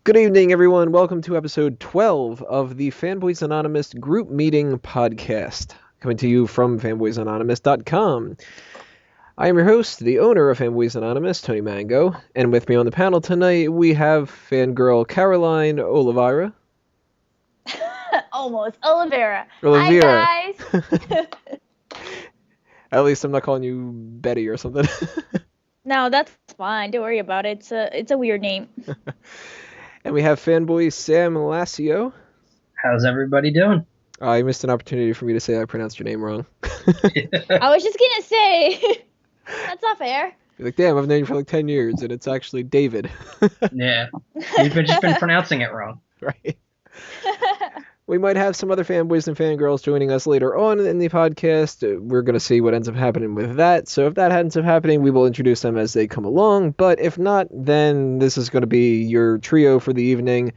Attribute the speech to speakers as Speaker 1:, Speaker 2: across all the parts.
Speaker 1: Good evening, everyone. Welcome to episode 12 of the Fanboys Anonymous Group Meeting Podcast, coming to you from fanboysanonymous.com. I am your host, the owner of Fanboys Anonymous, Tony Mango, and with me on the panel tonight, we have fangirl Caroline Oliveira.
Speaker 2: Almost. Olivera.
Speaker 1: Olivera.
Speaker 2: Hi, guys.
Speaker 1: At least I'm not calling you Betty or something.
Speaker 2: No, that's fine. Don't worry about it. It's a weird name.
Speaker 1: And we have fanboy Sam Lassio.
Speaker 3: How's everybody doing?
Speaker 1: I missed an opportunity for me to say I pronounced your name wrong.
Speaker 2: I was just gonna say, that's not fair.
Speaker 1: You're like, damn, I've known you for like 10 years, and it's actually David.
Speaker 3: Yeah, you've just been pronouncing it wrong.
Speaker 1: Right. We might have some other fanboys and fangirls joining us later on in the podcast. We're going to see what ends up happening with that. So if that ends up happening, we will introduce them as they come along. But if not, then this is going to be your trio for the evening.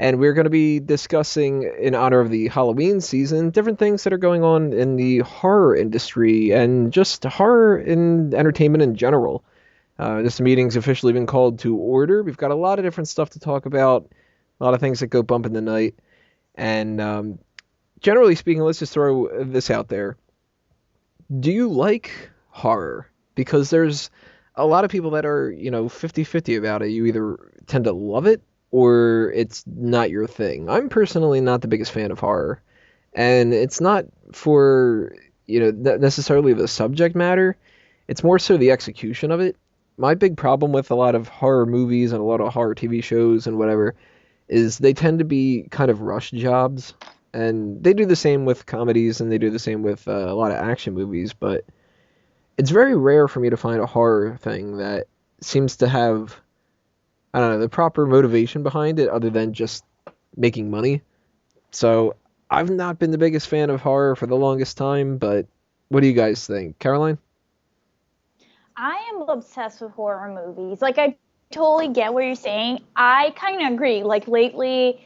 Speaker 1: And we're going to be discussing, in honor of the Halloween season, different things that are going on in the horror industry and just horror in entertainment in general. This meeting's officially been called to order. We've got a lot of different stuff to talk about, a lot of things that go bump in the night. And generally speaking, let's just throw this out there. Do you like horror? Because there's a lot of people that are, 50-50 about it. You either tend to love it or it's not your thing. I'm personally not the biggest fan of horror. And it's not for, necessarily the subject matter. It's more so the execution of it. My big problem with a lot of horror movies and a lot of horror TV shows and whatever is they tend to be kind of rush jobs, and they do the same with comedies and they do the same with a lot of action movies, but it's very rare for me to find a horror thing that seems to have, I don't know, the proper motivation behind it other than just making money. So I've not been the biggest fan of horror for the longest time, but what do you guys think? Caroline?
Speaker 2: I am obsessed with horror movies. I totally get what you're saying. I kind of agree. Lately,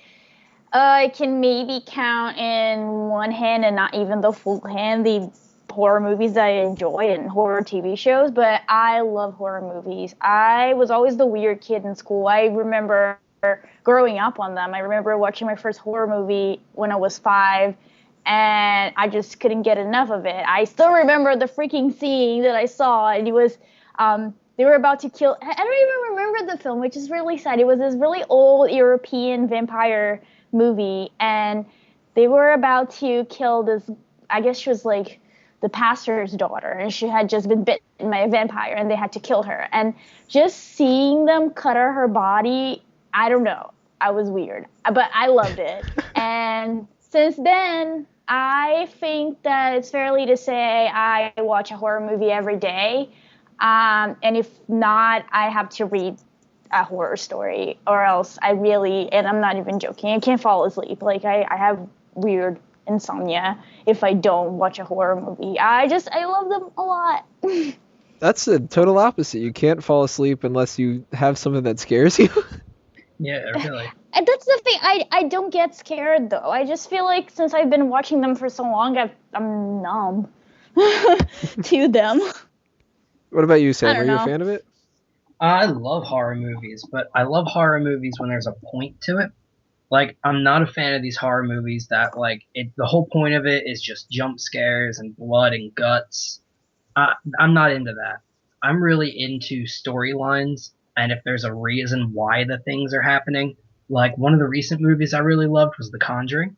Speaker 2: I can maybe count in one hand and not even the full hand the horror movies that I enjoy and horror TV shows, but I love horror movies. I was always the weird kid in school. I remember growing up on them. I remember watching my first horror movie when I was 5, and I just couldn't get enough of it. I still remember the freaking scene that I saw, and it was they were about to kill, I don't even remember the film, which is really sad. It was this really old European vampire movie, and they were about to kill this, I guess she was like the pastor's daughter, and she had just been bitten by a vampire, and they had to kill her. And just seeing them cut her body, I don't know, I was weird, but I loved it. And since then, I think that it's fairly to say I watch a horror movie every day. And if not, I have to read a horror story, or else and I'm not even joking, I can't fall asleep. I have weird insomnia if I don't watch a horror movie. I love them a lot.
Speaker 1: That's the total opposite. You can't fall asleep unless you have something that scares you.
Speaker 3: Yeah, really.
Speaker 2: And that's the thing. I don't get scared, though. I just feel like since I've been watching them for so long, I'm numb to them.
Speaker 1: What about you, Sam? Are you
Speaker 2: know.
Speaker 1: a fan of it?
Speaker 3: I love horror movies, but I love horror movies when there's a point to it. I'm not a fan of these horror movies that, the whole point of it is just jump scares and blood and guts. I'm not into that. I'm really into storylines, and if there's a reason why the things are happening. One of the recent movies I really loved was The Conjuring.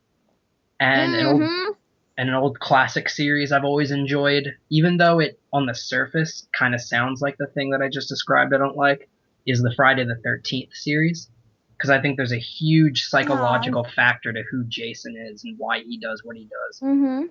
Speaker 3: And an old classic series I've always enjoyed, even though it, on the surface, kind of sounds like the thing that I just described I don't like, is the Friday the 13th series. Because I think there's a huge psychological factor to who Jason is and why he does what he does.
Speaker 2: Mm-hmm.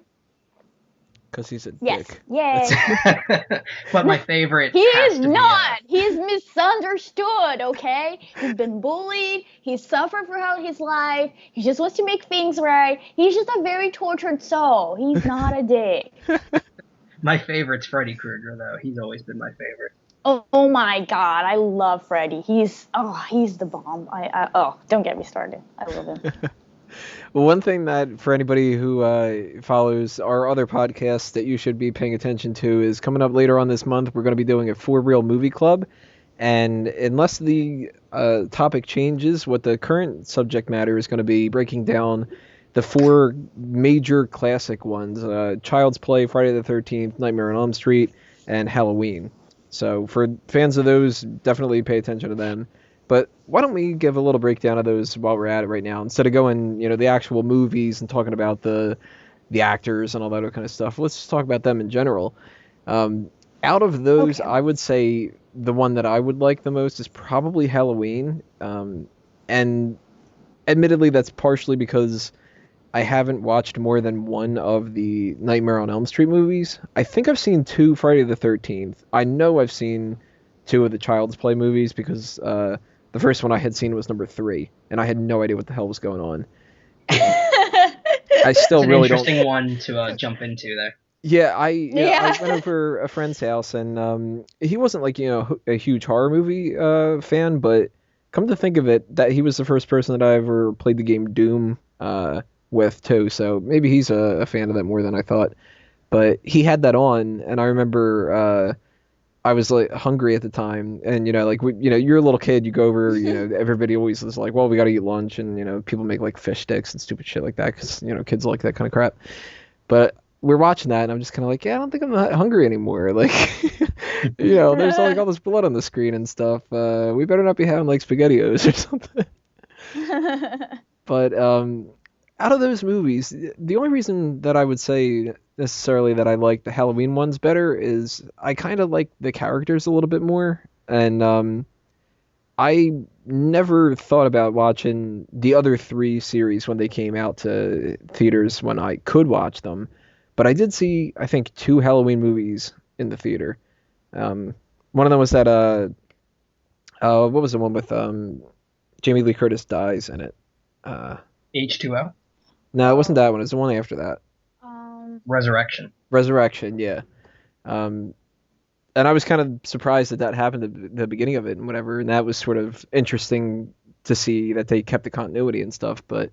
Speaker 1: Because he's a
Speaker 2: Yes.
Speaker 1: dick.
Speaker 2: Yay.
Speaker 3: But my favorite
Speaker 2: He
Speaker 3: has
Speaker 2: is
Speaker 3: to be,
Speaker 2: not. He's misunderstood, okay? He's been bullied. He's suffered throughout his life. He just wants to make things right. He's just a very tortured soul. He's not a dick.
Speaker 3: my favorite's Freddy Krueger, though. He's always been my favorite.
Speaker 2: Oh my God, I love Freddy. He's the bomb. Don't get me started. I love him.
Speaker 1: Well, one thing that for anybody who follows our other podcasts that you should be paying attention to is coming up later on this month. We're going to be doing a For Real Movie Club, And unless the topic changes, what the current subject matter is going to be breaking down the four major classic ones: Child's Play, Friday the 13th, Nightmare on Elm Street, and Halloween. So for fans of those, definitely pay attention to them. But why don't we give a little breakdown of those while we're at it right now, instead of going, the actual movies and talking about the actors and all that kind of stuff. Let's just talk about them in general. Out of those,
Speaker 2: Okay.
Speaker 1: I would say the one that I would like the most is probably Halloween. And admittedly, that's partially because I haven't watched more than one of the Nightmare on Elm Street movies. I think I've seen two Friday the 13th. I know I've seen two of the Child's Play movies because the first one I had seen was number 3, and I had no idea what the hell was going on. I still
Speaker 3: It's an
Speaker 1: really
Speaker 3: interesting one to jump into there.
Speaker 1: Yeah, I
Speaker 2: Yeah.
Speaker 1: went over a friend's house, and he wasn't like a huge horror movie fan, but come to think of it, that he was the first person that I ever played the game Doom with too. So maybe he's a fan of that more than I thought. But he had that on, and I remember I was like hungry at the time, and like you're a little kid, you go over, everybody always is like, well, we got to eat lunch, and people make like fish sticks and stupid shit like that because kids like that kind of crap. But we're watching that, and I'm just kind of like, yeah, I don't think I'm that hungry anymore. Like, there's like all this blood on the screen and stuff. We better not be having like SpaghettiOs or something. But out of those movies, the only reason that I would say necessarily that I like the Halloween ones better is I kind of like the characters a little bit more, and I never thought about watching the other 3 series when they came out to theaters when I could watch them. But I did see, I think, 2 Halloween movies in the theater. One of them was that what was the one with Jamie Lee Curtis dies in it?
Speaker 3: H2O?
Speaker 1: No, it wasn't that one. It was the one after that.
Speaker 3: Resurrection.
Speaker 1: Resurrection, yeah. And I was kind of surprised that happened at the beginning of it and whatever, and that was sort of interesting to see that they kept the continuity and stuff. But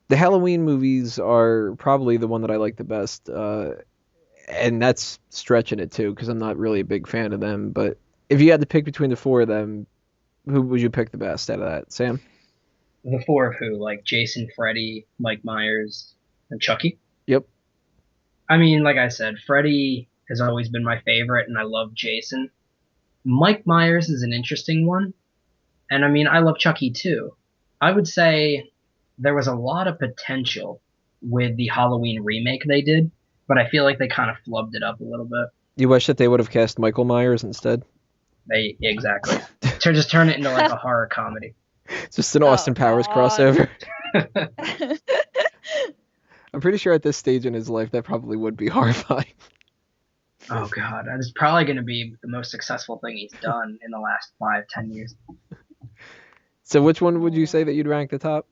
Speaker 1: the Halloween movies are probably the one that I like the best, and that's stretching it too, because I'm not really a big fan of them. But if you had to pick between the 4 of them, who would you pick the best out of that, Sam?
Speaker 3: The 4 of who? Like Jason, Freddy, Mike Myers, and Chucky?
Speaker 1: Yep.
Speaker 3: I mean, like I said, Freddy has always been my favorite, and I love Jason. Mike Myers is an interesting one, and I mean, I love Chucky too. I would say there was a lot of potential with the Halloween remake they did, but I feel like they kind of flubbed it up a little bit.
Speaker 1: You wish that they would have cast Michael Myers instead?
Speaker 3: Exactly. To just turn it into like a horror comedy.
Speaker 1: It's just an Austin Powers
Speaker 2: God.
Speaker 1: crossover. I'm pretty sure at this stage in his life that probably would be horrifying.
Speaker 3: Oh god, that is probably going to be the most successful thing he's done in the last 5-10 years.
Speaker 1: So which one would you say that you'd rank the top?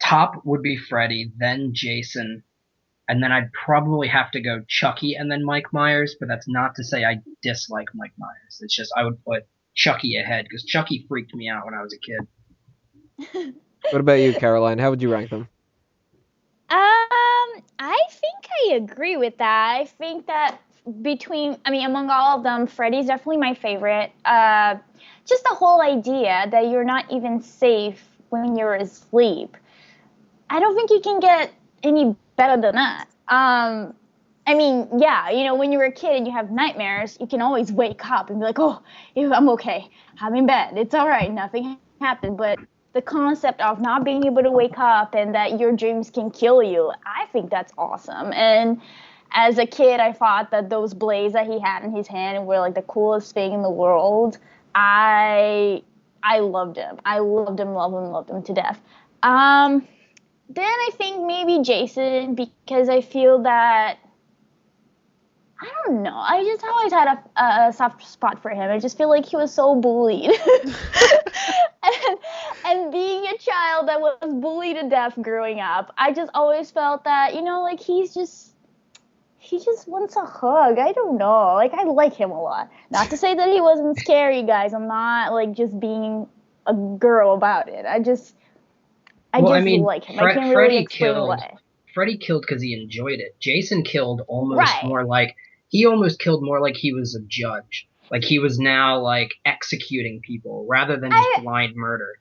Speaker 3: Top would be Freddy, then Jason, and then I'd probably have to go Chucky and then Mike Myers, but that's not to say I dislike Mike Myers. It's just I would put Chucky ahead, because Chucky freaked me out when I was a kid.
Speaker 1: What about you, Caroline? How would you rank them?
Speaker 2: I think I agree with that. I think that among all of them, Freddy's definitely my favorite. Just the whole idea that you're not even safe when you're asleep. I don't think you can get any better than that. I mean, yeah, when you're a kid and you have nightmares, you can always wake up and be like, oh, I'm okay. I'm in bed. It's all right. Nothing happened. But the concept of not being able to wake up and that your dreams can kill you, I think that's awesome. And as a kid, I thought that those blades that he had in his hand were like the coolest thing in the world. I loved him. I loved him to death. Then I think maybe Jason, because I feel that, I don't know, I just always had a soft spot for him. I just feel like he was so bullied. and being a child that was bullied to death growing up, I just always felt that, like he just wants a hug. I don't know. Like, I like him a lot. Not to say that he wasn't scary, guys. I'm not, like, just being a girl about it. I just like him. I can't really explain why.
Speaker 3: Freddy killed because he enjoyed it. Jason killed almost
Speaker 2: Right.
Speaker 3: more like he almost killed more like he was a judge. Like he was now like executing people rather than just blind murder.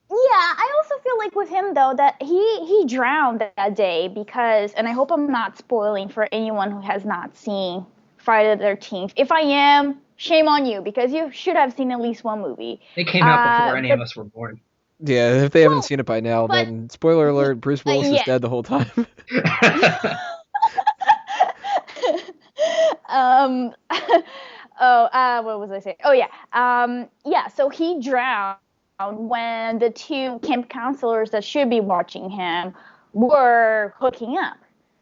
Speaker 2: Yeah, I also feel like with him though that he drowned that day because, and I hope I'm not spoiling for anyone who has not seen Friday the 13th. If I am, shame on you because you should have seen at least one movie.
Speaker 3: It came out before any of us were born.
Speaker 1: Yeah, if they haven't seen it by now, then spoiler alert: Bruce Willis is dead the whole time.
Speaker 2: What was I saying? Oh yeah. So he drowned when the two camp counselors that should be watching him were hooking up.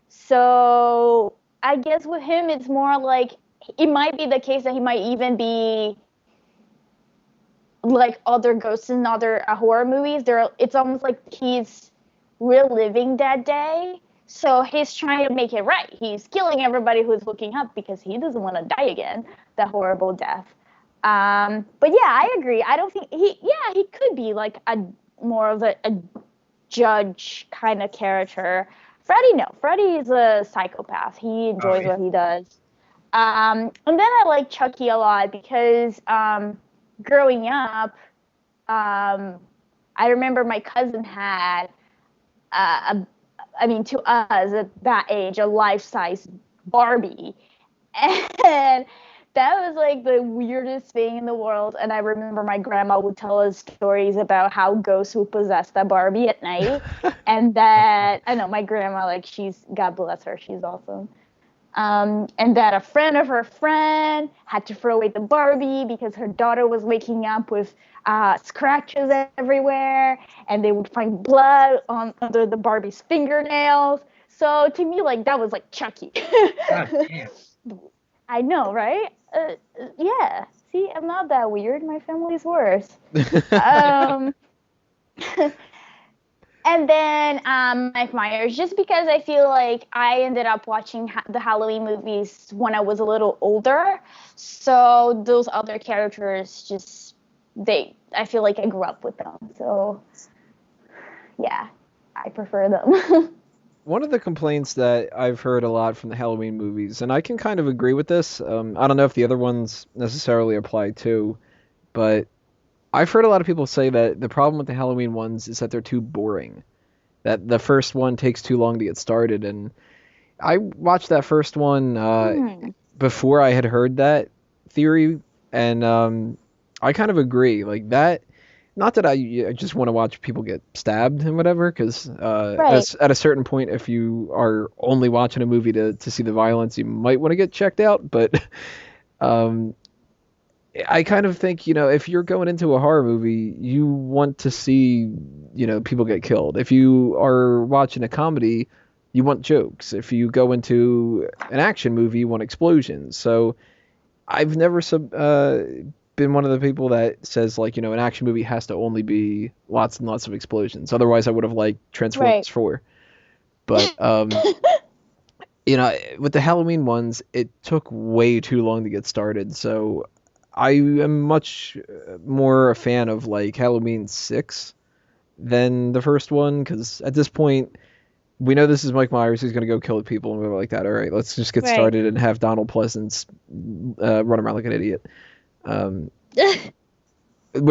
Speaker 2: So I guess with him, it's more like it might be the case that he might even be like other ghosts in other horror movies. It's almost like he's reliving that day. So he's trying to make it right. He's killing everybody who's hooking up because he doesn't want to die again, that horrible death. But yeah, I agree. I don't think he could be like a more of a judge kind of character. Freddy, no. Freddy is a psychopath. He enjoys what he does. And then I like Chucky a lot because growing up, I remember my cousin had to us at that age, a life-size Barbie. And that was like the weirdest thing in the world. And I remember my grandma would tell us stories about how ghosts would possess that Barbie at night. And that, I know my grandma, like God bless her, she's awesome. And that a friend of her friend had to throw away the Barbie because her daughter was waking up with scratches everywhere, and they would find blood under the Barbie's fingernails. So to me, like that was like Chucky.
Speaker 3: God damn.
Speaker 2: I know, right? Yeah. See, I'm not that weird. My family's worse. And then Mike Myers, just because I feel like I ended up watching the Halloween movies when I was a little older. So those other characters I feel like I grew up with them. So yeah, I prefer them.
Speaker 1: One of the complaints that I've heard a lot from the Halloween movies, and I can kind of agree with this, I don't know if the other ones necessarily apply too, but I've heard a lot of people say that the problem with the Halloween ones is that they're too boring. That the first one takes too long to get started. And I watched that first one before I had heard that theory, and I kind of agree. Like that, not that I just want to watch people get stabbed and whatever, because at a certain point, if you are only watching a movie to see the violence, you might want to get checked out. But I kind of think, if you're going into a horror movie, you want to see, people get killed. If you are watching a comedy, you want jokes. If you go into an action movie, you want explosions. So I've never been one of the people that says, like, an action movie has to only be lots and lots of explosions. Otherwise, I would have liked Transformers 4. But, with the Halloween ones, it took way too long to get started. So I am much more a fan of like Halloween 6 than the first one, because at this point we know this is Mike Myers. He's gonna go kill people, and we're like that. All right, let's just get started and have Donald Pleasance run around like an idiot. What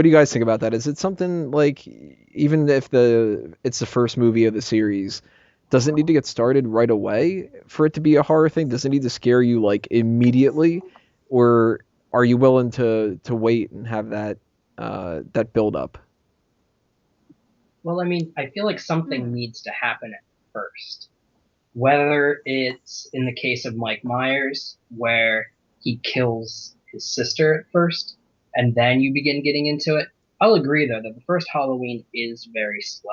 Speaker 1: do you guys think about that? Is it something like, even if it's the first movie of the series, does it need to get started right away for it to be a horror thing? Does it need to scare you like immediately, or are you willing to wait and have that build up?
Speaker 3: Well, I feel like something needs to happen at first. Whether it's in the case of Mike Myers, where he kills his sister at first, and then you begin getting into it. I'll agree though that the first Halloween is very slow.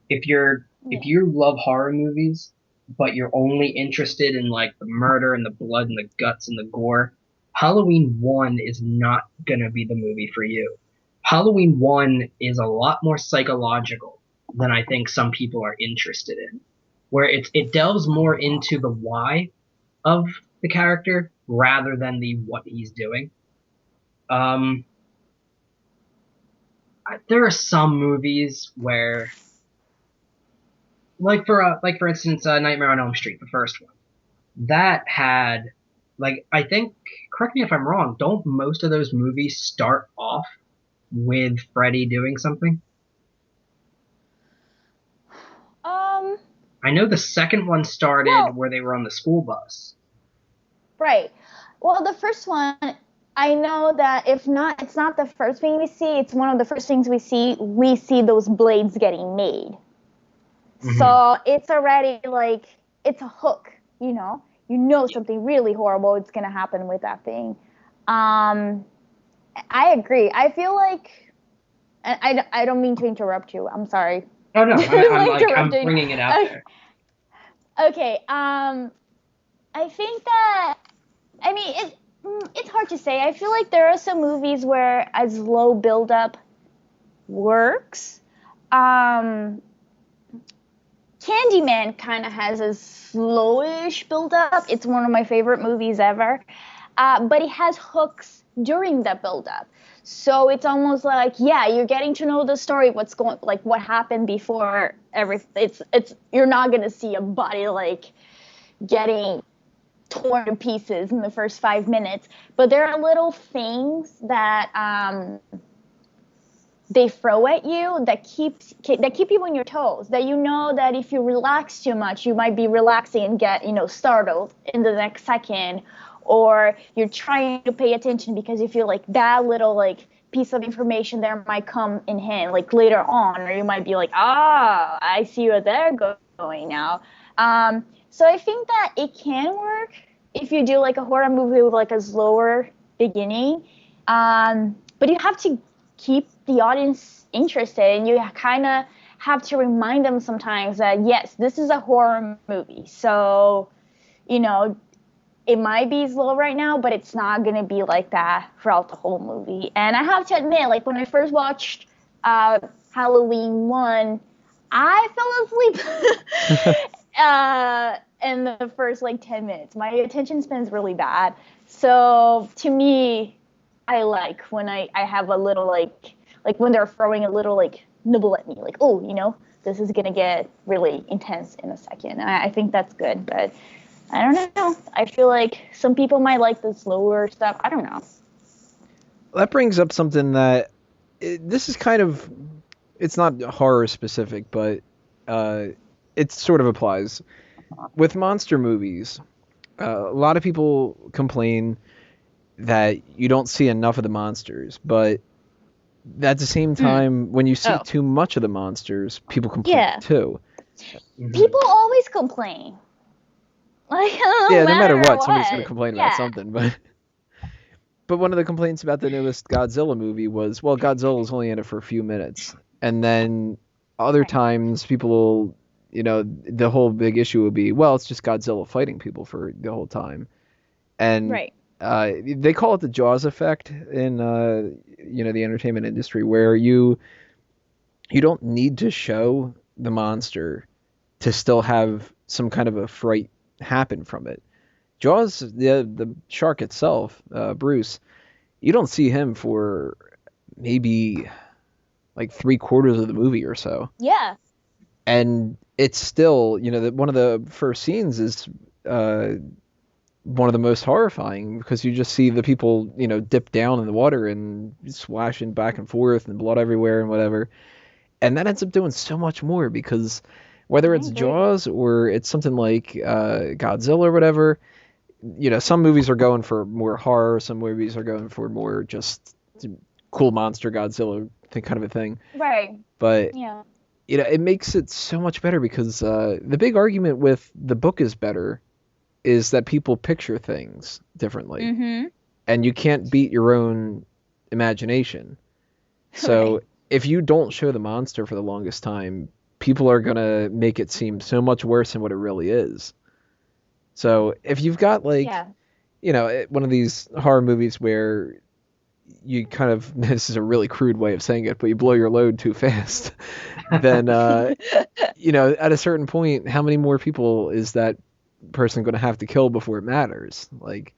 Speaker 3: If you love horror movies, but you're only interested in like the murder and the blood and the guts and the gore, Halloween 1 is not gonna be the movie for you. Halloween 1 is a lot more psychological than I think some people are interested in, where it delves more into the why of the character rather than the what he's doing. There are some movies where, like for instance, Nightmare on Elm Street, the first one, that had Like, I think, correct me if I'm wrong, don't most of those movies start off with Freddy doing something?
Speaker 2: Um,
Speaker 3: I know the second one started
Speaker 2: well,
Speaker 3: where they were on the school bus.
Speaker 2: right. Well, the first one, I know that if not, it's not the first thing we see. It's one of the first things we see. We see those blades getting made.
Speaker 3: Hmm.
Speaker 2: So it's already like, it's a hook, you know? You know something really horrible is going to happen with that thing. Um, I agree. I feel like, and I don't mean to interrupt you. I'm sorry.
Speaker 3: Oh no, I'm
Speaker 2: I'm
Speaker 3: like, I'm
Speaker 2: interrupting.
Speaker 3: bringing it out there.
Speaker 2: Okay. I think that, I mean, it's hard to say. I feel like there are some movies where a slow build-up works. Um, Candyman kind of has a slowish build-up. It's one of my favorite movies ever. But it has hooks during the build-up. So it's almost like, yeah, you're getting to know the story, what's going, like what happened before everything. It's you're not gonna see a body like getting torn to pieces in the first 5 minutes. But there are little things that they throw at you that keep you on your toes. That you know that if you relax too much, you might be relaxing and get startled in the next second, or you're trying to pay attention because you feel like that little like piece of information there might come in hand like later on, or you might be like, I see where they're going now. So I think that it can work if you do like a horror movie with like a slower beginning, but you have to keep the audience interested, and you kind of have to remind them sometimes that yes, this is a horror movie, so it might be slow right now, but it's not gonna be like that throughout the whole movie. And I have to admit, like when I first watched Halloween 1, I fell asleep in the first like 10 minutes. My attention span's really bad. So to me, I like when I have a little like when they're throwing a little like nibble at me, like, oh, this is gonna get really intense in a second. I think that's good, but I don't know. I feel like some people might like the slower stuff. I don't know.
Speaker 1: That brings up something that this is kind of, it's not horror specific, but it sort of applies. With monster movies, a lot of people complain that you don't see enough of the monsters, but at the same time, when you see
Speaker 2: Oh.
Speaker 1: too much of the monsters, people complain
Speaker 2: Yeah.
Speaker 1: too.
Speaker 3: Mhm.
Speaker 2: People always complain. Like,
Speaker 1: Yeah, no matter what,
Speaker 2: what.
Speaker 1: somebody's going to complain about
Speaker 2: Yeah.
Speaker 1: something. But one of the complaints about the newest Godzilla movie was, well, Godzilla was only in it for a few minutes, and then other
Speaker 2: Right.
Speaker 1: times people, the whole big issue would be, well, it's just Godzilla fighting people for the whole time, and
Speaker 2: Right.
Speaker 1: they call it the Jaws effect in the entertainment industry, where you don't need to show the monster to still have some kind of a fright happen from it. Jaws, the shark itself, Bruce, you don't see him for maybe like 3/4 of the movie or so,
Speaker 2: Yeah.
Speaker 1: and it's still, one of the first scenes is one of the most horrifying, because you just see the people, dip down in the water and splashing back and forth and blood everywhere and whatever. And that ends up doing so much more, because whether
Speaker 2: I
Speaker 1: it's
Speaker 2: agree.
Speaker 1: Jaws or it's something like Godzilla or whatever, some movies are going for more horror, some movies are going for more just cool monster Godzilla kind of a thing.
Speaker 2: Right.
Speaker 1: But
Speaker 2: Yeah.
Speaker 1: it makes it so much better, because the big argument with the book is better is that people picture things differently,
Speaker 2: Mm-hmm.
Speaker 1: and you can't beat your own imagination. So
Speaker 2: Right.
Speaker 1: if you don't show the monster for the longest time, people are gonna make it seem so much worse than what it really is. So if you've got
Speaker 2: Yeah.
Speaker 1: one of these horror movies where you kind of this is a really crude way of saying it, but you blow your load too fast, then at a certain point, how many more people is that person going to have to kill before it matters? Like,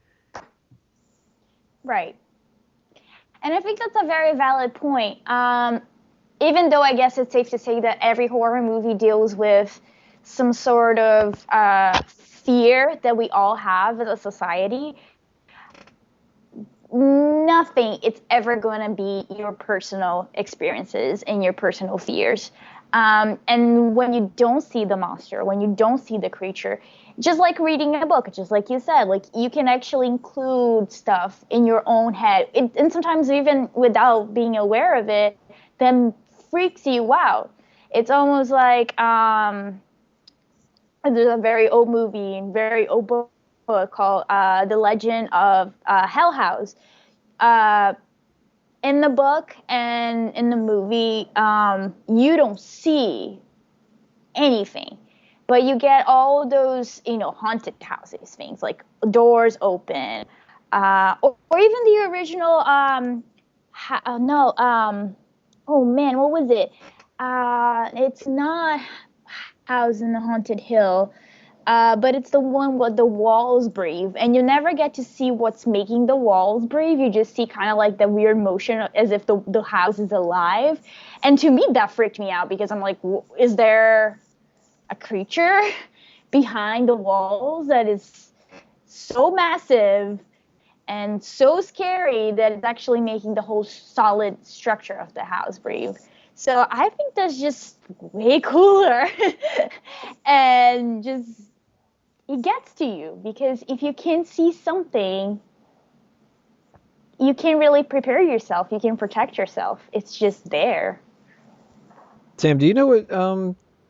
Speaker 2: Right. And I think that's a very valid point. Even though I guess it's safe to say that every horror movie deals with some sort of fear that we all have as a society, nothing it's ever going to be your personal experiences and your personal fears. And when you don't see the monster, when you don't see the creature, just like reading a book, just like you said, like you can actually include stuff in your own head. And sometimes even without being aware of it, then freaks you out. It's almost like there's a very old movie and very old book called The Legend of Hell House. In the book and in the movie, you don't see anything, but you get all those, haunted houses, things like doors open, or even the original, oh man, what was it? It's not House in the Haunted Hill. But it's the one where the walls breathe, and you never get to see what's making the walls breathe. You just see kind of like the weird motion as if the house is alive. And to me, that freaked me out because I'm like, is there a creature behind the walls that is so massive and so scary that it's actually making the whole solid structure of the house breathe? So I think that's just way cooler. And just, it gets to you because if you can see something, you can really prepare yourself. You can protect yourself. It's just there.
Speaker 1: Sam, do you know what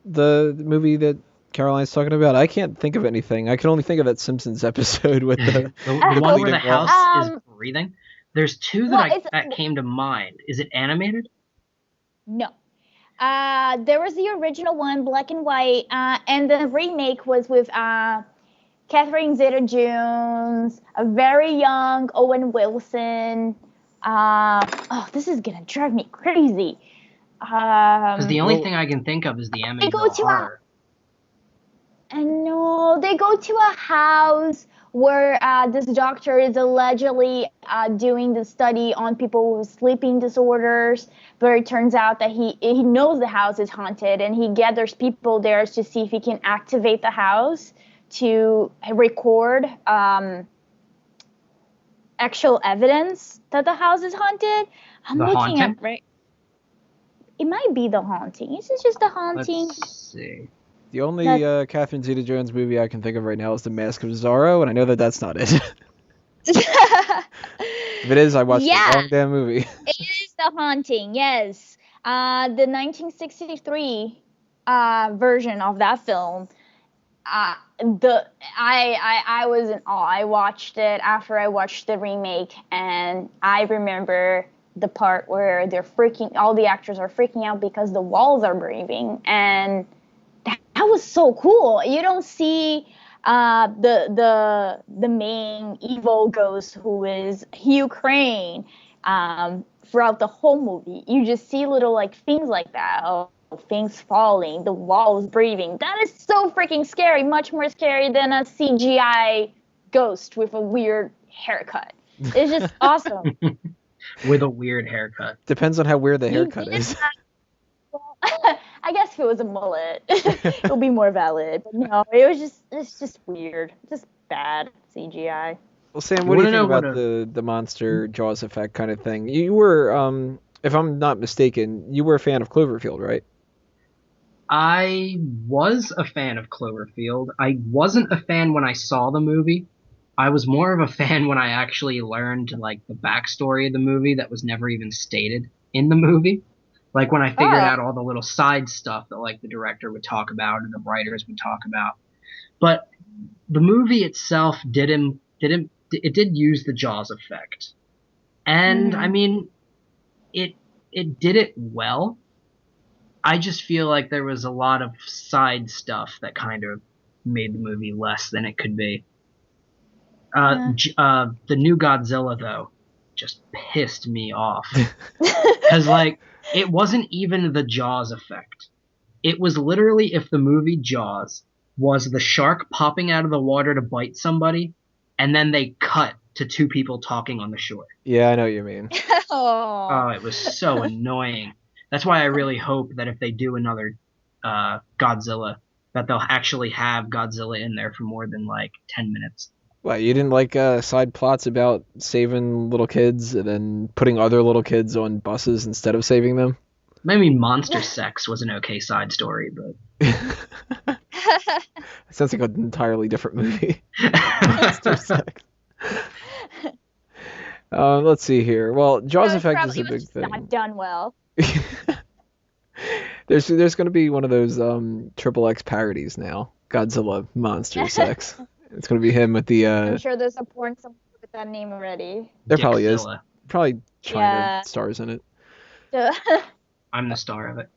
Speaker 1: the movie that Caroline's talking about? I can't think of anything. I can only think of that Simpsons episode with the
Speaker 3: one where the
Speaker 1: wall.
Speaker 3: house is breathing. There's two that came to mind. Is it animated?
Speaker 2: No. There was the original one, black and white, and the remake was with Catherine Zeta-Jones, a very young Owen Wilson. This is gonna drive me crazy.
Speaker 3: Because the only thing I can think of is the Amityville Horror.
Speaker 2: No, they go to a house where this doctor is allegedly doing the study on people with sleeping disorders, but it turns out that he knows the house is haunted, and he gathers people there to see if he can activate the house to record actual evidence that the house is haunted. I'm looking at right. It might be The Haunting. Is it just The Haunting?
Speaker 3: Let's see.
Speaker 1: The only Catherine Zeta-Jones movie I can think of right now is The Mask of Zorro, and I know that that's not it. If it is, I watched the wrong damn movie.
Speaker 2: It is The Haunting, yes. The 1963 version of that film. I was in awe. I watched it after I watched the remake, and I remember the part where all the actors are freaking out because the walls are breathing, and that was so cool. You don't see the main evil ghost, who is Hugh Crane, throughout the whole movie. You just see little like things like that. Oh, things falling, the walls breathing. That is so freaking scary. Much more scary than a CGI ghost with a weird haircut. It's just awesome.
Speaker 3: With a weird haircut.
Speaker 1: Depends on how weird the haircut is.
Speaker 2: I guess if it was a mullet, it would be more valid. But no, it's just weird. Just bad CGI.
Speaker 1: Well, Sam, what do you think about the monster Jaws effect kind of thing? You were, if I'm not mistaken, you were a fan of Cloverfield, right?
Speaker 3: I was a fan of Cloverfield. I wasn't a fan when I saw the movie. I was more of a fan when I actually learned like the backstory of the movie that was never even stated in the movie. Like when I figured out all the little side stuff that like the director would talk about and the writers would talk about. But the movie itself did use the Jaws effect. And I mean, it did it well. I just feel like there was a lot of side stuff that kind of made the movie less than it could be. The new Godzilla, though, just pissed me off. Because, like, it wasn't even the Jaws effect. It was literally if the movie Jaws was the shark popping out of the water to bite somebody, and then they cut to two people talking on the shore.
Speaker 1: Yeah, I know what you mean.
Speaker 3: Oh, it was so annoying. That's why I really hope that if they do another Godzilla, that they'll actually have Godzilla in there for more than, like, 10 minutes.
Speaker 1: What, you didn't like side plots about saving little kids and then putting other little kids on buses instead of saving them?
Speaker 3: Maybe monster sex was an okay side story, but
Speaker 1: It sounds like an entirely different movie. Monster sex. Let's see here. Well, Jaws effect is a
Speaker 2: It was
Speaker 1: big
Speaker 2: just
Speaker 1: thing.
Speaker 2: not done well.
Speaker 1: There's going to be one of those triple X parodies now. Godzilla monster sex. It's going to be him with the.
Speaker 2: I'm sure there's a porn somewhere with that name already.
Speaker 1: There probably is.
Speaker 3: Dickzilla.
Speaker 1: Probably China
Speaker 2: Yeah.
Speaker 1: stars in it.
Speaker 3: I'm the star of it.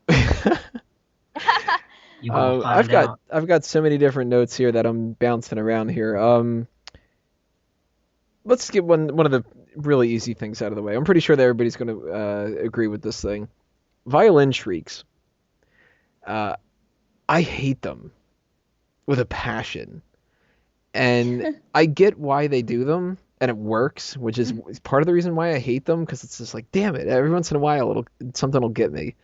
Speaker 3: You will find out.
Speaker 1: I've got so many different notes here that I'm bouncing around here. Let's get one of the really easy things out of the way. I'm pretty sure that everybody's going to agree with this thing. Violin shrieks. I hate them with a passion. And I get why they do them, and it works, which is part of the reason why I hate them, because it's just like, damn it, every once in a while something will get me.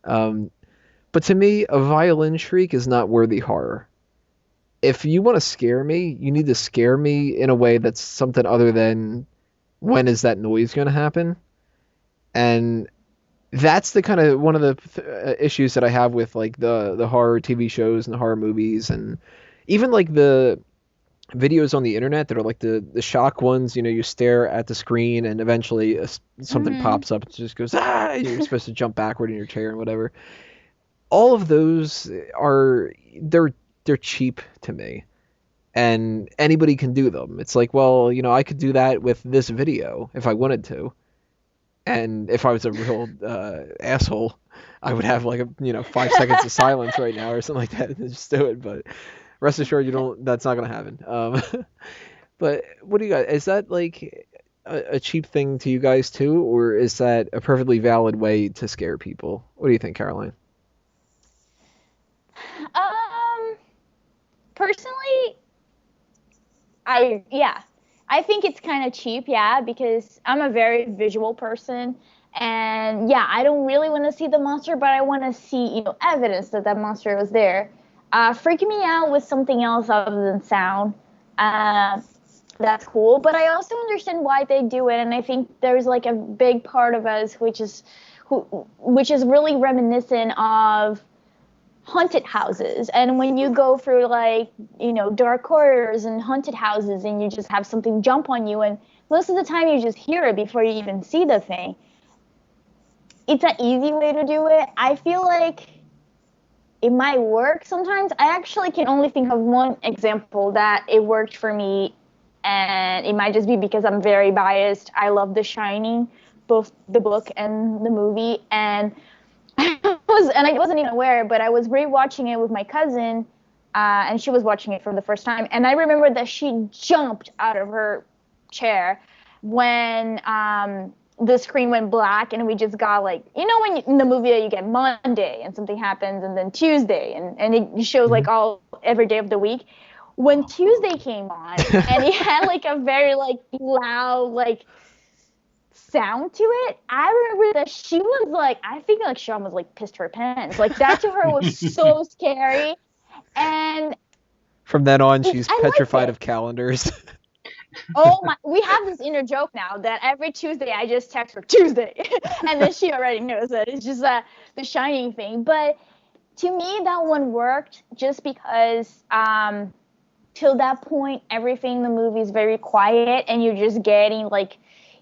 Speaker 1: But to me, a violin shriek is not worthy horror. If you want to scare me, you need to scare me in a way that's something other than when is that noise going to happen? And that's the kind of one of the issues that I have with like the horror TV shows and the horror movies, and even like the videos on the internet that are like the shock ones. You stare at the screen and eventually something pops up and just goes, ah, and you're supposed to jump backward in your chair and whatever. All of those they're cheap to me, and anybody can do them. It's like, well, I could do that with this video if I wanted to, and if I was a real asshole, I would have like 5 seconds of silence right now or something like that and just do it. But rest assured, that's not gonna happen. But what do you guys? Is that like a cheap thing to you guys too, or is that a perfectly valid way to scare people? What do you think, Caroline?
Speaker 2: Personally, I think it's kind of cheap, because I'm a very visual person, and I don't really want to see the monster, but I want to see evidence that monster was there. Freaking me out with something else other than sound. That's cool, but I also understand why they do it, and I think there's like a big part of us which is really reminiscent of haunted houses. And when you go through like dark corridors and haunted houses, and you just have something jump on you, and most of the time you just hear it before you even see the thing. It's an easy way to do it. I feel like it might work sometimes. I actually can only think of one example that it worked for me, and it might just be because I'm very biased. I love The Shining, both the book and the movie, and I wasn't even aware, but I was rewatching it with my cousin, and she was watching it for the first time. And I remember that she jumped out of her chair when the screen went black, and we just got like, when in the movie you get Monday and something happens, and then Tuesday, and it shows like every day of the week. When Tuesday came on, and it had like a very like loud like sound to it, I remember that she was like, I think like Sean was like pissed her pants. Like that to her was so scary. And
Speaker 1: from then on, she's petrified of calendars.
Speaker 2: Oh my, we have this inner joke now that every Tuesday I just text her Tuesday, and then she already knows that it's just the Shining thing. But to me, that one worked just because till that point, everything in the movie is very quiet, and you're just getting like,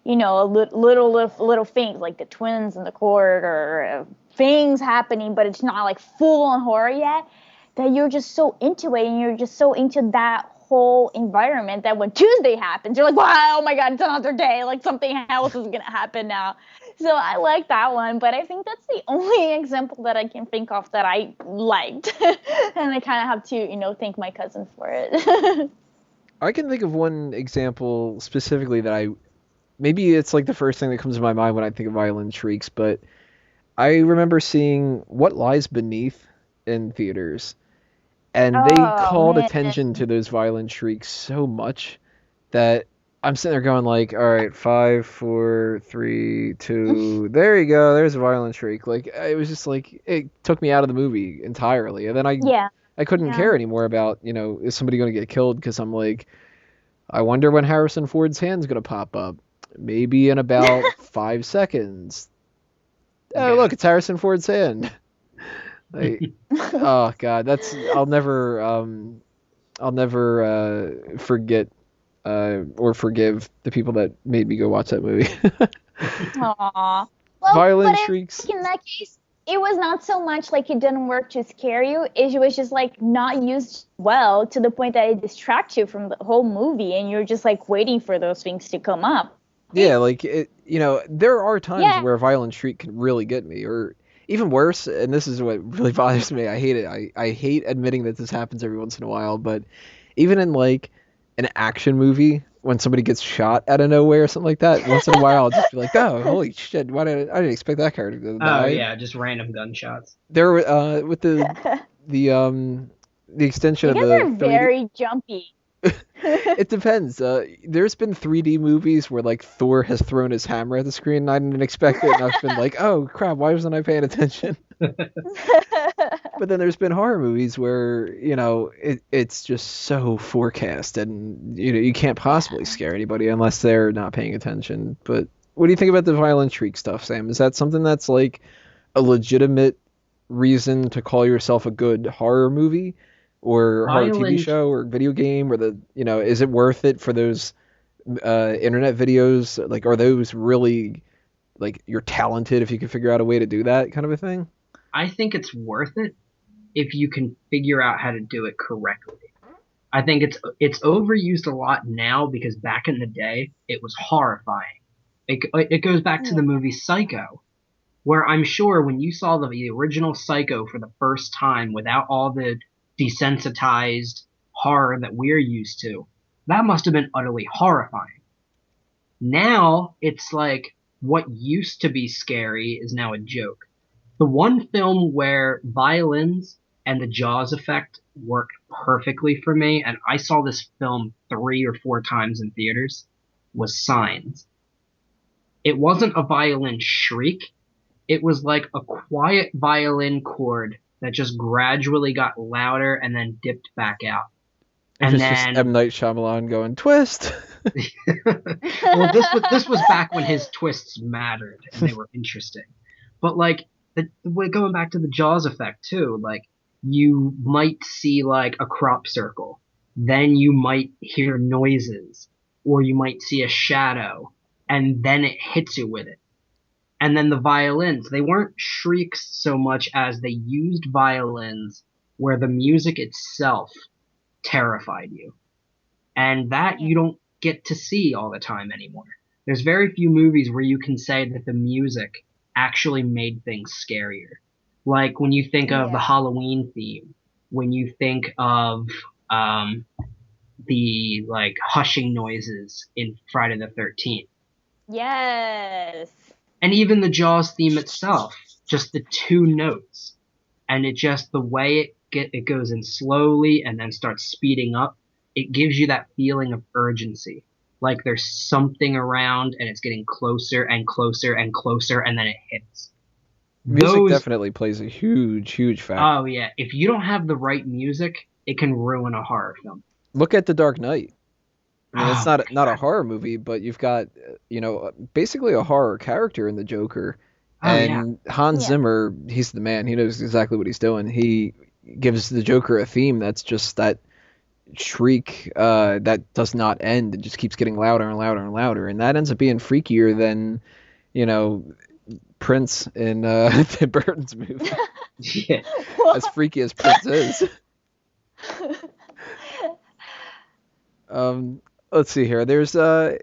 Speaker 2: little things like the twins in the corridor, things happening, but it's not like full on horror yet. That you're just so into it, and you're just so into that whole environment that when Tuesday happens, you're like, wow, oh my God, it's another day. Like something else is gonna happen now. So I like that one, but I think that's the only example that I can think of that I liked, and I kind of have to, thank my cousin for it.
Speaker 1: I can think of one example specifically that maybe it's like the first thing that comes to my mind when I think of violin shrieks, but I remember seeing What Lies Beneath in theaters, and they called attention to those violin shrieks so much that I'm sitting there going like, all right, 5, 4, 3, 2, there you go, there's a violin shriek. Like it was just like it took me out of the movie entirely, and then I couldn't care anymore about is somebody going to get killed, because I'm like, I wonder when Harrison Ford's hand's gonna pop up. Maybe in about 5 seconds. Oh, look, it's Harrison Ford's hand. Like, oh God, I'll never forget or forgive the people that made me go watch that movie.
Speaker 2: Aww. Well,
Speaker 1: Violin
Speaker 2: but
Speaker 1: shrieks.
Speaker 2: in that case, it was not so much like it didn't work to scare you. It was just like not used well to the point that it distracts you from the whole movie, and you're just like waiting for those things to come up.
Speaker 1: Yeah, like there are times
Speaker 2: Yeah.
Speaker 1: where a violent shriek can really get me, or even worse, and this is what really bothers me. I hate it. I hate admitting that this happens every once in a while, but even in like an action movie, when somebody gets shot out of nowhere or something like that, once in a while I'll just be like, oh, holy shit! I didn't expect that character to die.
Speaker 3: Oh yeah, just random gunshots.
Speaker 1: There, with the extension
Speaker 2: You
Speaker 1: of
Speaker 2: guys
Speaker 1: the
Speaker 2: are
Speaker 1: 3D.
Speaker 2: very jumpy.
Speaker 1: It depends. There's been 3D movies where like Thor has thrown his hammer at the screen and I didn't expect it, and I've been like, oh crap, why wasn't I paying attention? But then there's been horror movies where it's just so forecast, and you can't possibly scare anybody unless they're not paying attention. But what do you think about the violent shriek stuff, Sam? Is that something that's like a legitimate reason to call yourself a good horror movie? Or horror TV
Speaker 3: Violent
Speaker 1: show or video game, or is it worth it for those internet videos? Like, are those really like you're talented if you can figure out a way to do that kind of a thing?
Speaker 3: I think it's worth it if you can figure out how to do it correctly. I think it's overused a lot now because back in the day it was horrifying. It goes back to the movie Psycho, where I'm sure when you saw the original Psycho for the first time without all the desensitized horror that we're used to, that must have been utterly horrifying. Now it's like what used to be scary is now a joke. The one film where violins and the Jaws effect worked perfectly for me, and I saw this film 3 or 4 times in theaters, was Signs. It wasn't a violin shriek. It was like a quiet violin chord that just gradually got louder and then dipped back out.
Speaker 1: And it's just M. Night Shyamalan going, twist!
Speaker 3: Well, this was back when his twists mattered and they were interesting. But like, going back to the Jaws effect too, like, you might see like a crop circle, then you might hear noises, or you might see a shadow, and then it hits you with it. And then the violins, they weren't shrieks so much as they used violins where the music itself terrified you. And that you don't get to see all the time anymore. There's very few movies where you can say that the music actually made things scarier. Like when you think of the Halloween theme, when you think of the like hushing noises in Friday the 13th.
Speaker 2: Yes.
Speaker 3: And even the Jaws theme itself, just the 2 notes, and it just the way it goes in slowly and then starts speeding up, it gives you that feeling of urgency, like there's something around and it's getting closer and closer and closer, and then it hits.
Speaker 1: Music definitely plays a huge factor.
Speaker 3: Oh yeah, if you don't have the right music, it can ruin a horror film.
Speaker 1: Look at The Dark Knight. I mean, it's not a horror movie, but you've got, basically a horror character in the Joker. Hans Zimmer, he's the man. He knows exactly what he's doing. He gives the Joker a theme that's just that shriek that does not end. It just keeps getting louder and louder and louder. And that ends up being freakier than, Prince in Tim Burton's movie.
Speaker 3: Yeah.
Speaker 1: As freaky as Prince is. Let's see here. There's the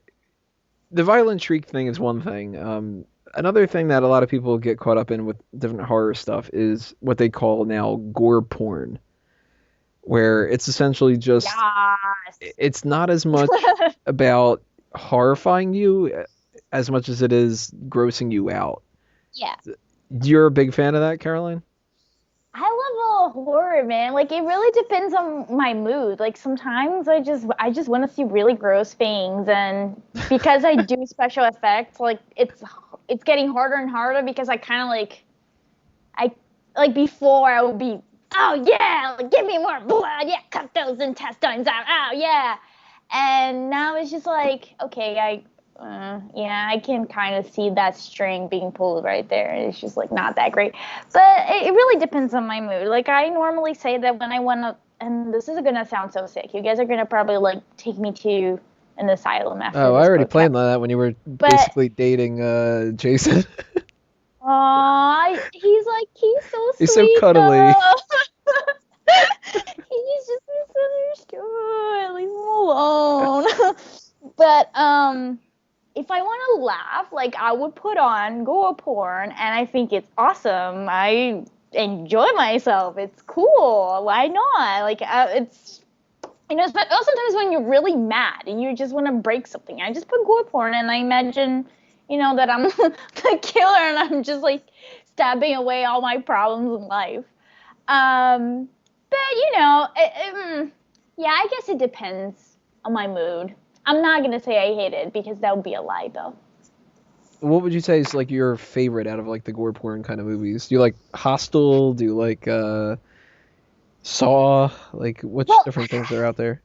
Speaker 1: violent shriek thing is one thing. Another thing that a lot of people get caught up in with different horror stuff is what they call now gore porn, where it's essentially just it's not as much about horrifying you as much as it is grossing you out.
Speaker 2: Yeah.
Speaker 1: You're a big fan of that, Caroline?
Speaker 2: I love horror, man. Like, it really depends on my mood. Like, sometimes I just want to see really gross things, and because I do special effects, like it's getting harder and harder because I kind of like before I would be, oh yeah, like, give me more blood, yeah, cut those intestines out, oh yeah. And now it's just like, okay, I can kind of see that string being pulled right there. It's just like not that great. But it really depends on my mood. Like I normally say that when I want to, and this is gonna sound so sick. You guys are gonna probably like take me to an asylum after
Speaker 1: Oh, I
Speaker 2: this
Speaker 1: already
Speaker 2: podcast.
Speaker 1: planned that when you were
Speaker 2: But
Speaker 1: basically dating Jason.
Speaker 2: he's so
Speaker 1: He's so
Speaker 2: sweet
Speaker 1: cuddly.
Speaker 2: though. He's just misunderstood. Leave him alone. But if I want to laugh, like I would put on gore porn, and I think it's awesome. I enjoy myself. It's cool. Why not? Like it's but sometimes when you're really mad and you just want to break something, I just put gore porn, and I imagine, that I'm the killer, and I'm just like stabbing away all my problems in life. But yeah, I guess it depends on my mood. I'm not gonna say I hate it because that would be a lie, though.
Speaker 1: What would you say is like your favorite out of like the gore porn kind of movies? Do you like Hostel? Do you like Saw? Like which
Speaker 2: Well,
Speaker 1: different things are out there?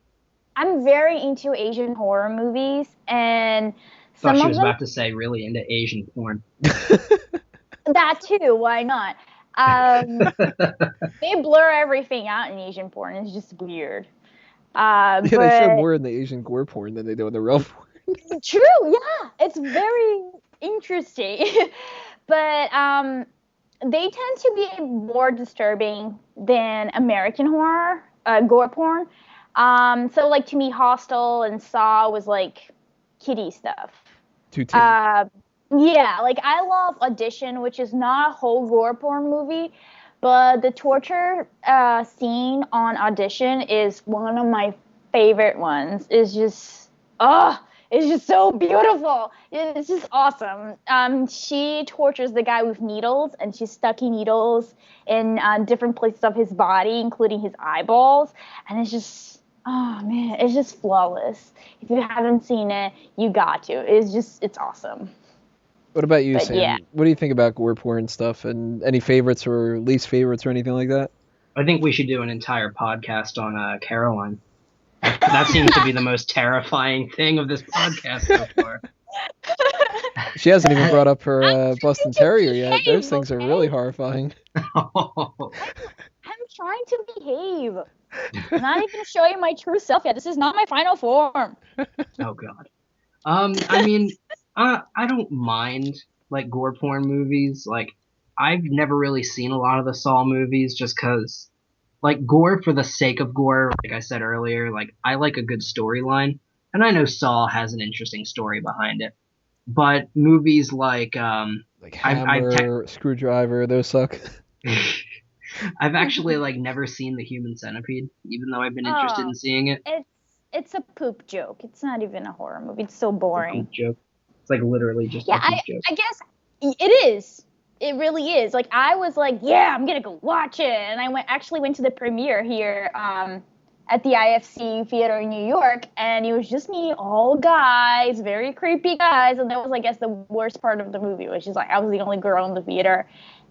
Speaker 2: I'm very into Asian horror movies, and
Speaker 3: Thought
Speaker 2: some
Speaker 3: she
Speaker 2: of
Speaker 3: was
Speaker 2: them
Speaker 3: about to say really into Asian porn.
Speaker 2: that too. Why not? They blur everything out in Asian porn. It's just weird.
Speaker 1: Yeah, they show
Speaker 2: But
Speaker 1: more in the Asian gore porn than they do in the real porn.
Speaker 2: true, yeah, it's very interesting. But they tend to be more disturbing than American horror, gore porn. So like to me, Hostel and Saw was like kiddie stuff.
Speaker 1: Too tame.
Speaker 2: Yeah, like I love Audition, which is not a whole gore porn movie, but the torture scene on Audition is one of my favorite ones. It's just so beautiful. It's just awesome. She tortures the guy with needles, and she's stucking needles in different places of his body, including his eyeballs, and oh man, it's just flawless. If you haven't seen it, you got to. It's awesome.
Speaker 1: What about you,
Speaker 2: But
Speaker 1: Sam?
Speaker 2: yeah.
Speaker 1: What do you think about gore porn stuff and any favorites or least favorites or anything like that?
Speaker 3: I think we should do an entire podcast on Caroline. That seems to be the most terrifying thing of this podcast so far.
Speaker 1: She hasn't even brought up her Boston
Speaker 2: trying to
Speaker 1: Terrier yet.
Speaker 2: behave,
Speaker 1: Those things are
Speaker 2: okay?
Speaker 1: really horrifying.
Speaker 2: I'm trying to behave. I'm not even showing my true self yet. This is not my final form.
Speaker 3: Oh God. I mean, I don't mind like gore porn movies. Like, I've never really seen a lot of the Saw movies just because, like, gore for the sake of gore. Like I said earlier, like I like a good storyline, and I know Saw has an interesting story behind it. But movies like
Speaker 1: Like
Speaker 3: I've
Speaker 1: Hammer, Screwdriver, those suck.
Speaker 3: I've actually like never seen The Human Centipede, even though I've been interested in seeing it.
Speaker 2: It's a poop joke. It's not even a horror movie. It's so
Speaker 3: It's a
Speaker 2: boring.
Speaker 3: poop joke. It's like literally just
Speaker 2: Yeah,
Speaker 3: a poop joke.
Speaker 2: I guess it is. It really is. Like I was like, yeah, I'm gonna go watch it, and I actually went to the premiere here at the IFC Theater in New York, and it was just me, all guys, very creepy guys, and that was, I guess, the worst part of the movie, which is like I was the only girl in the theater,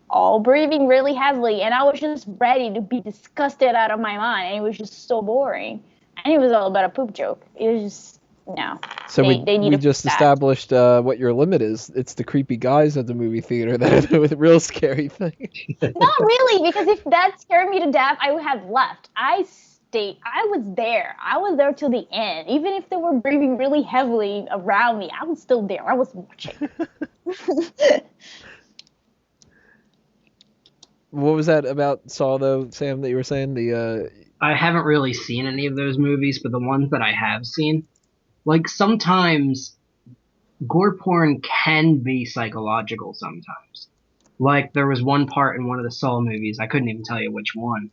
Speaker 2: all breathing really heavily, and I was just ready to be disgusted out of my mind, and it was just so boring, and it was all about a poop joke. It was just no.
Speaker 1: So
Speaker 2: they need
Speaker 1: we
Speaker 2: to
Speaker 1: just
Speaker 2: fix that.
Speaker 1: established what your limit is. It's the creepy guys at the movie theater that are with real scary things.
Speaker 2: Not really, because if that scared me to death, I would have left. I was there. I was there till the end. Even if they were breathing really heavily around me, I was still there. I was watching.
Speaker 1: What was that about Saw though, Sam, that you were saying?
Speaker 3: I haven't really seen any of those movies, but the ones that I have seen, like sometimes gore porn can be psychological sometimes. Like there was one part in one of the Saw movies, I couldn't even tell you which one.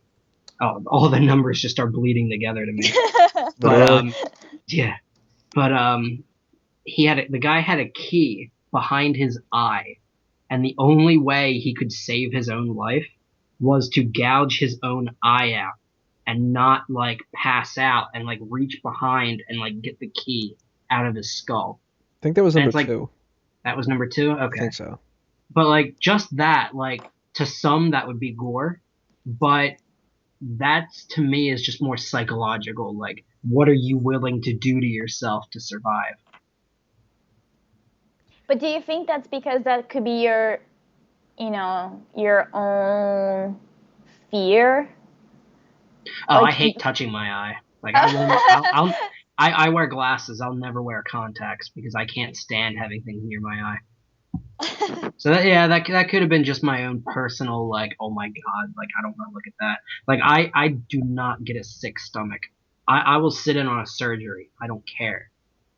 Speaker 3: Oh, all the numbers just start bleeding together to me. But yeah. But the guy had a key behind his eye, and the only way he could save his own life was to gouge his own eye out and not like pass out and like reach behind and like get the key out of his skull.
Speaker 1: I think that was number
Speaker 3: like,
Speaker 1: 2.
Speaker 3: That was number 2? Okay.
Speaker 1: I think so.
Speaker 3: But like just that, like to some that would be gore, but that's to me is just more psychological. Like, what are you willing to do to yourself to survive?
Speaker 2: But do you think that's because that could be your, your own fear?
Speaker 3: Oh, I
Speaker 2: Like,
Speaker 3: hate touching my eye. Like I won't. I wear glasses. I'll never wear contacts because I can't stand having things near my eye. So that could have been just my own personal like, oh my god, like I don't want to look at that. Like I do not get a sick stomach. I will sit in on a surgery. I don't care.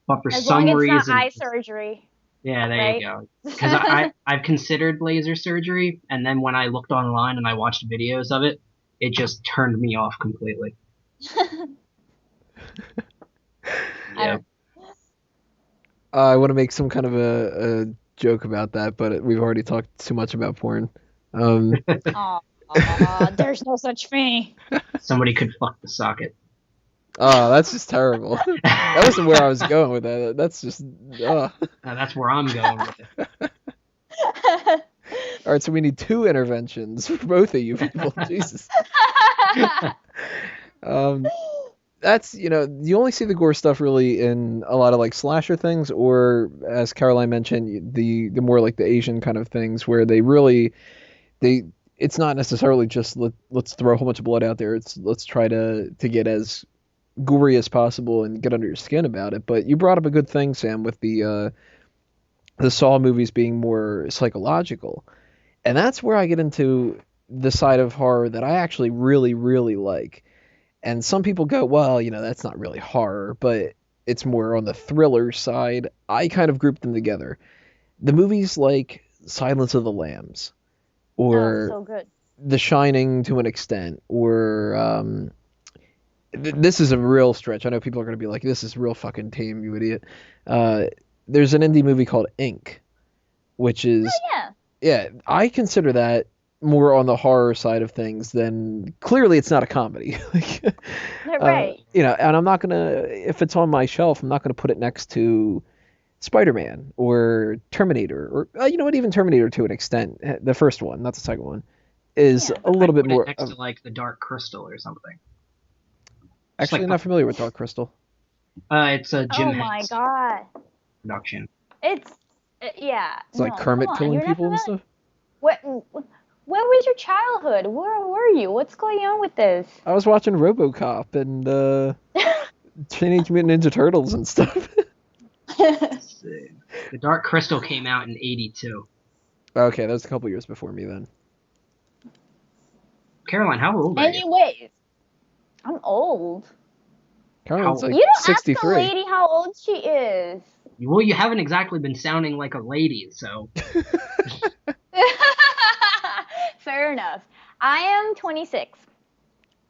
Speaker 3: But for
Speaker 2: as
Speaker 3: some
Speaker 2: long as it's not
Speaker 3: reason,
Speaker 2: eye surgery,
Speaker 3: yeah, there
Speaker 2: right?
Speaker 3: you go. Because I've considered laser surgery, and then when I looked online and I watched videos of it, it just turned me off completely. Yeah.
Speaker 1: I want to make some kind of a joke about that, but we've already talked too much about porn.
Speaker 2: There's no such thing.
Speaker 3: Somebody could fuck the socket.
Speaker 1: Oh, that's just terrible. That wasn't where I was going with that. That's just.
Speaker 3: That's where I'm going with it.
Speaker 1: All right, so we need 2 interventions for both of you people. Jesus. That's, you only see the gore stuff really in a lot of like slasher things, or as Caroline mentioned, the more like the Asian kind of things where it's not necessarily just let's throw a whole bunch of blood out there. It's let's try to get as gory as possible and get under your skin about it. But you brought up a good thing, Sam, with the Saw movies being more psychological. And that's where I get into the side of horror that I actually really, really like. And some people go, well, that's not really horror, but it's more on the thriller side. I kind of group them together. The movies like Silence of the Lambs, or
Speaker 2: so good.
Speaker 1: The Shining to an extent, or this is a real stretch. I know people are going to be like, this is real fucking tame, you idiot. There's an indie movie called Ink, which is... Yeah, I consider that more on the horror side of things than clearly it's not a comedy.
Speaker 2: Right.
Speaker 1: And I'm not gonna, if it's on my shelf, I'm not gonna put it next to Spider-Man or Terminator or you know what, even Terminator to an extent. The first one, not the second one, is a little bit more
Speaker 3: next to like the Dark Crystal or something.
Speaker 1: Actually, I'm not familiar with Dark Crystal.
Speaker 3: It's a Jim
Speaker 2: Henson God
Speaker 3: production.
Speaker 2: It's
Speaker 1: It's like Kermit killing people and stuff.
Speaker 2: Where was your childhood? Where were you? What's going on with this?
Speaker 1: I was watching RoboCop and Teenage Mutant Ninja Turtles and stuff.
Speaker 3: Let's see. The Dark Crystal came out in '82.
Speaker 1: Okay, that was a couple years before me then.
Speaker 3: Caroline, how old are you?
Speaker 2: Anyways, I'm old.
Speaker 1: Caroline's like
Speaker 2: you don't
Speaker 1: 63.
Speaker 2: ask a lady how old she is.
Speaker 3: Well, you haven't exactly been sounding like a lady, so...
Speaker 2: Fair enough. I am 26.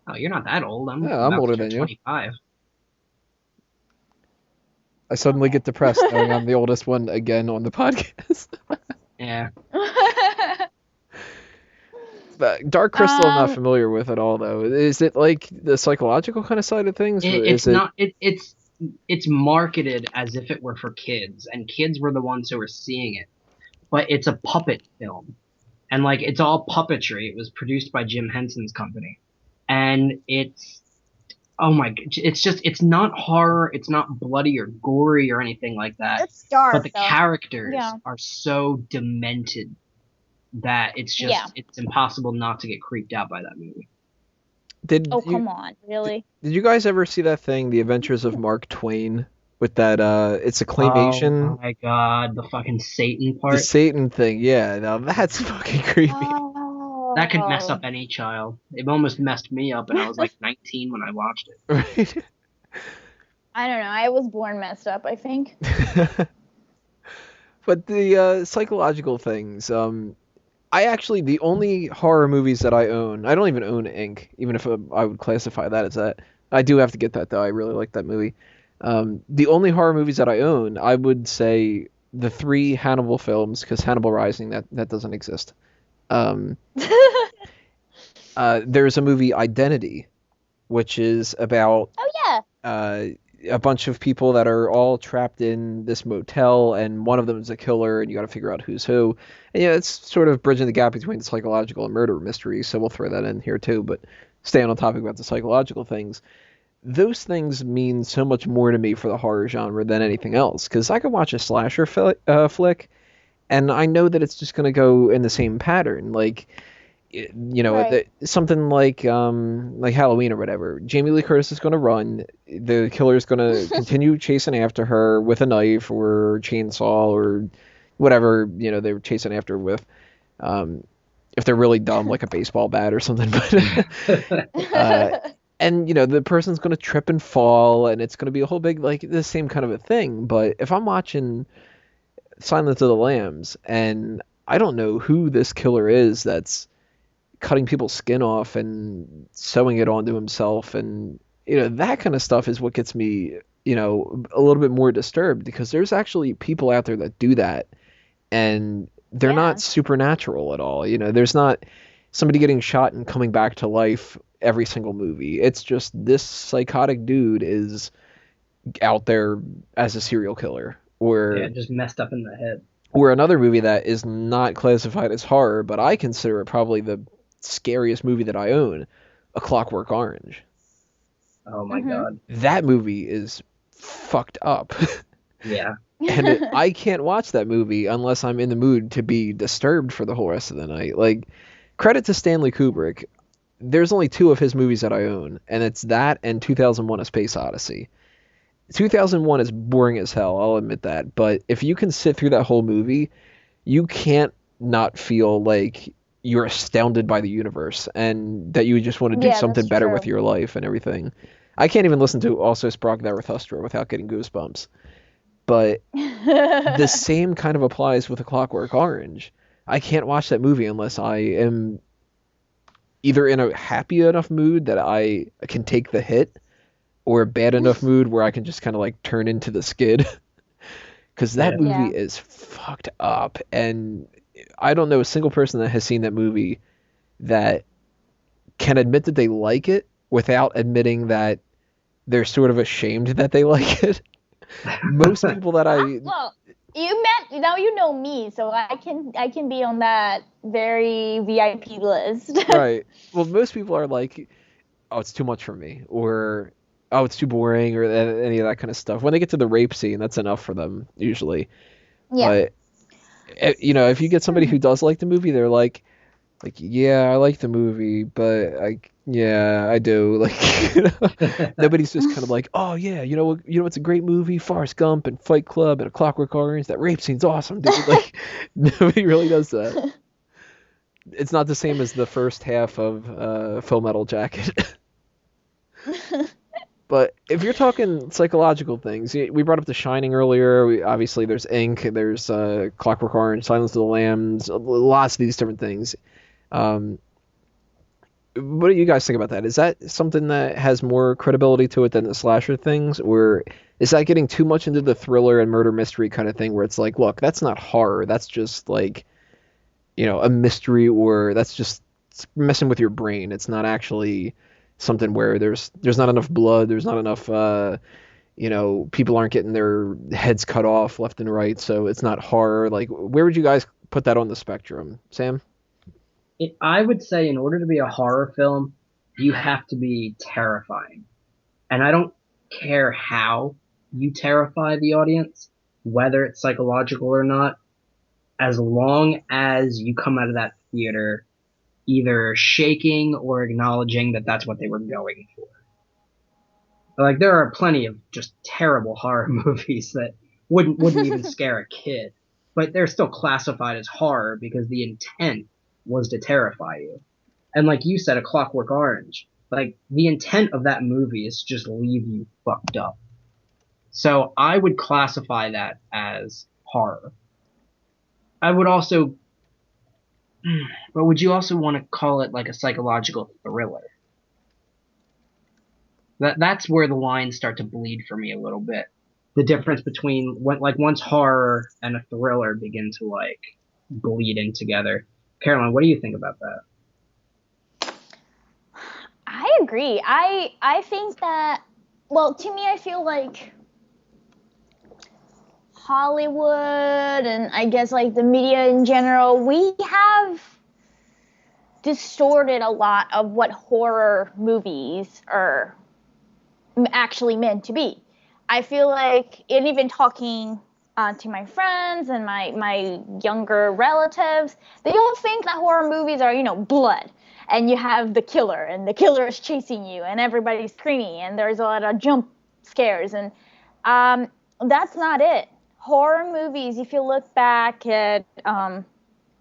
Speaker 3: Oh, you're not that old. I'm
Speaker 1: older than
Speaker 3: 25.
Speaker 1: I suddenly get depressed knowing I'm the oldest one again on the podcast.
Speaker 3: Yeah.
Speaker 1: But Dark Crystal I'm not familiar with at all, though. Is it like the psychological kind of side of things?
Speaker 3: It's marketed as if it were for kids, and kids were the ones who were seeing it. But it's a puppet film. And like it's all puppetry. It was produced by Jim Henson's company. And it's not horror, it's not bloody or gory or anything like that.
Speaker 2: It's dark.
Speaker 3: But the characters are so demented that it's impossible not to get creeped out by that movie.
Speaker 2: Come on, really?
Speaker 1: Did you guys ever see that thing, The Adventures of Mark Twain? With that, it's a claymation.
Speaker 3: Oh my god, the fucking Satan part.
Speaker 1: The Satan thing, yeah. Now that's fucking creepy.
Speaker 3: That could mess up any child. It almost messed me up, and I was like 19 when I watched it.
Speaker 1: Right.
Speaker 2: I don't know. I was born messed up, I think.
Speaker 1: But the psychological things, the only horror movies that I own, I don't even own Ink, even if I would classify that as that. I do have to get that, though. I really like that movie. The only horror movies that I own, I would say the 3 Hannibal films, because Hannibal Rising, that doesn't exist. There's a movie, Identity, which is about a bunch of people that are all trapped in this motel, and one of them is a killer, and you got to figure out who's who. And it's sort of bridging the gap between the psychological and murder mystery, so we'll throw that in here too. But staying on topic about the psychological things, those things mean so much more to me for the horror genre than anything else. Because I could watch a slasher flick, and I know that it's just going to go in the same pattern. Like,
Speaker 2: Right.
Speaker 1: something like Halloween or whatever. Jamie Lee Curtis is going to run. The killer is going to continue chasing after her with a knife or chainsaw or whatever they were chasing after her with. Um, if they're really dumb, like a baseball bat or something. But and the person's going to trip and fall, and it's going to be a whole big like the same kind of a thing. But if I'm watching Silence of the Lambs and I don't know who this killer is that's cutting people's skin off and sewing it onto himself, and that kind of stuff is what gets me a little bit more disturbed, because there's actually people out there that do that, and they're
Speaker 2: Yeah.
Speaker 1: not supernatural at all. There's not somebody getting shot and coming back to life every single movie. It's just this psychotic dude is out there as a serial killer,
Speaker 3: Yeah,
Speaker 1: or
Speaker 3: just messed up in the head.
Speaker 1: another movie that is not classified as horror, but I consider it probably the scariest movie that I own, A Clockwork Orange.
Speaker 3: Oh my
Speaker 2: Mhm.
Speaker 3: god.
Speaker 1: That movie is fucked up.
Speaker 3: Yeah.
Speaker 1: And I can't watch that movie unless I'm in the mood to be disturbed for the whole rest of the night. Like, credit to Stanley Kubrick. There's only two of his movies that I own, and it's that and 2001: A Space Odyssey. 2001 is boring as hell, I'll admit that, but if you can sit through that whole movie, you can't not feel like you're astounded by the universe and that you just want to do
Speaker 2: Yeah,
Speaker 1: something
Speaker 2: that's
Speaker 1: better with
Speaker 2: true.
Speaker 1: your life and everything. I can't even listen to Also Sprach Zarathustra without getting goosebumps. But the same kind of applies with A Clockwork Orange. I can't watch that movie unless I am either in a happy enough mood that I can take the hit, or a bad enough mood where I can just kind of like turn into the skid. Because that
Speaker 3: Yeah.
Speaker 1: movie
Speaker 2: Yeah.
Speaker 1: is fucked up, and I don't know a single person that has seen that movie that can admit that they like it without admitting that they're sort of ashamed that they like it. Most people that
Speaker 2: Well, now you know me, so I can be on that very VIP list.
Speaker 1: right. Well, most people are like, oh, it's too much for me, or oh, it's too boring, or any of that kind of stuff. When they get to the rape scene, that's enough for them usually.
Speaker 2: Yeah.
Speaker 1: But if you get somebody who does like the movie, they're like, yeah, I like the movie, but yeah, I do. Like, nobody's just kind of like, oh yeah, it's a great movie, Forrest Gump and Fight Club and A Clockwork Orange. That rape scene's awesome, dude. Like, nobody really does that. It's not the same as the first half of Full Metal Jacket. But if you're talking psychological things, we brought up The Shining earlier. Obviously, there's Ink, there's Clockwork Orange, Silence of the Lambs, lots of these different things. Um, what do you guys think about that? Is that something that has more credibility to it than the slasher things, or is that getting too much into the thriller and murder mystery kind of thing, where it's like, look, that's not horror, that's just like, a mystery, or that's just messing with your brain. It's not actually something where there's not enough blood, there's not enough people aren't getting their heads cut off left and right, so it's not horror. Like, where would you guys put that on the spectrum, Sam?
Speaker 3: I would say in order to be a horror film, you have to be terrifying. And I don't care how you terrify the audience, whether it's psychological or not, as long as you come out of that theater either shaking or acknowledging that that's what they were going for. Like, there are plenty of just terrible horror movies that wouldn't even scare a kid, but they're still classified as horror because the intent was to terrify you. And like you said, A Clockwork Orange, like the intent of that movie is to just leave you fucked up. So I would classify that as horror. I would also, but would you also want to call it like a psychological thriller? That's where the lines start to bleed for me a little bit. The difference between once horror and a thriller begin to like bleed in together. Caroline, what do you think about that?
Speaker 2: I agree. I think that, well, to me, I feel like Hollywood and I guess like the media in general, we have distorted a lot of what horror movies are actually meant to be. I feel like, and even talking to my friends and my younger relatives, they all think that horror movies are, blood. And you have the killer, and the killer is chasing you, and everybody's screaming, and there's a lot of jump scares. And that's not it. Horror movies, if you look back at the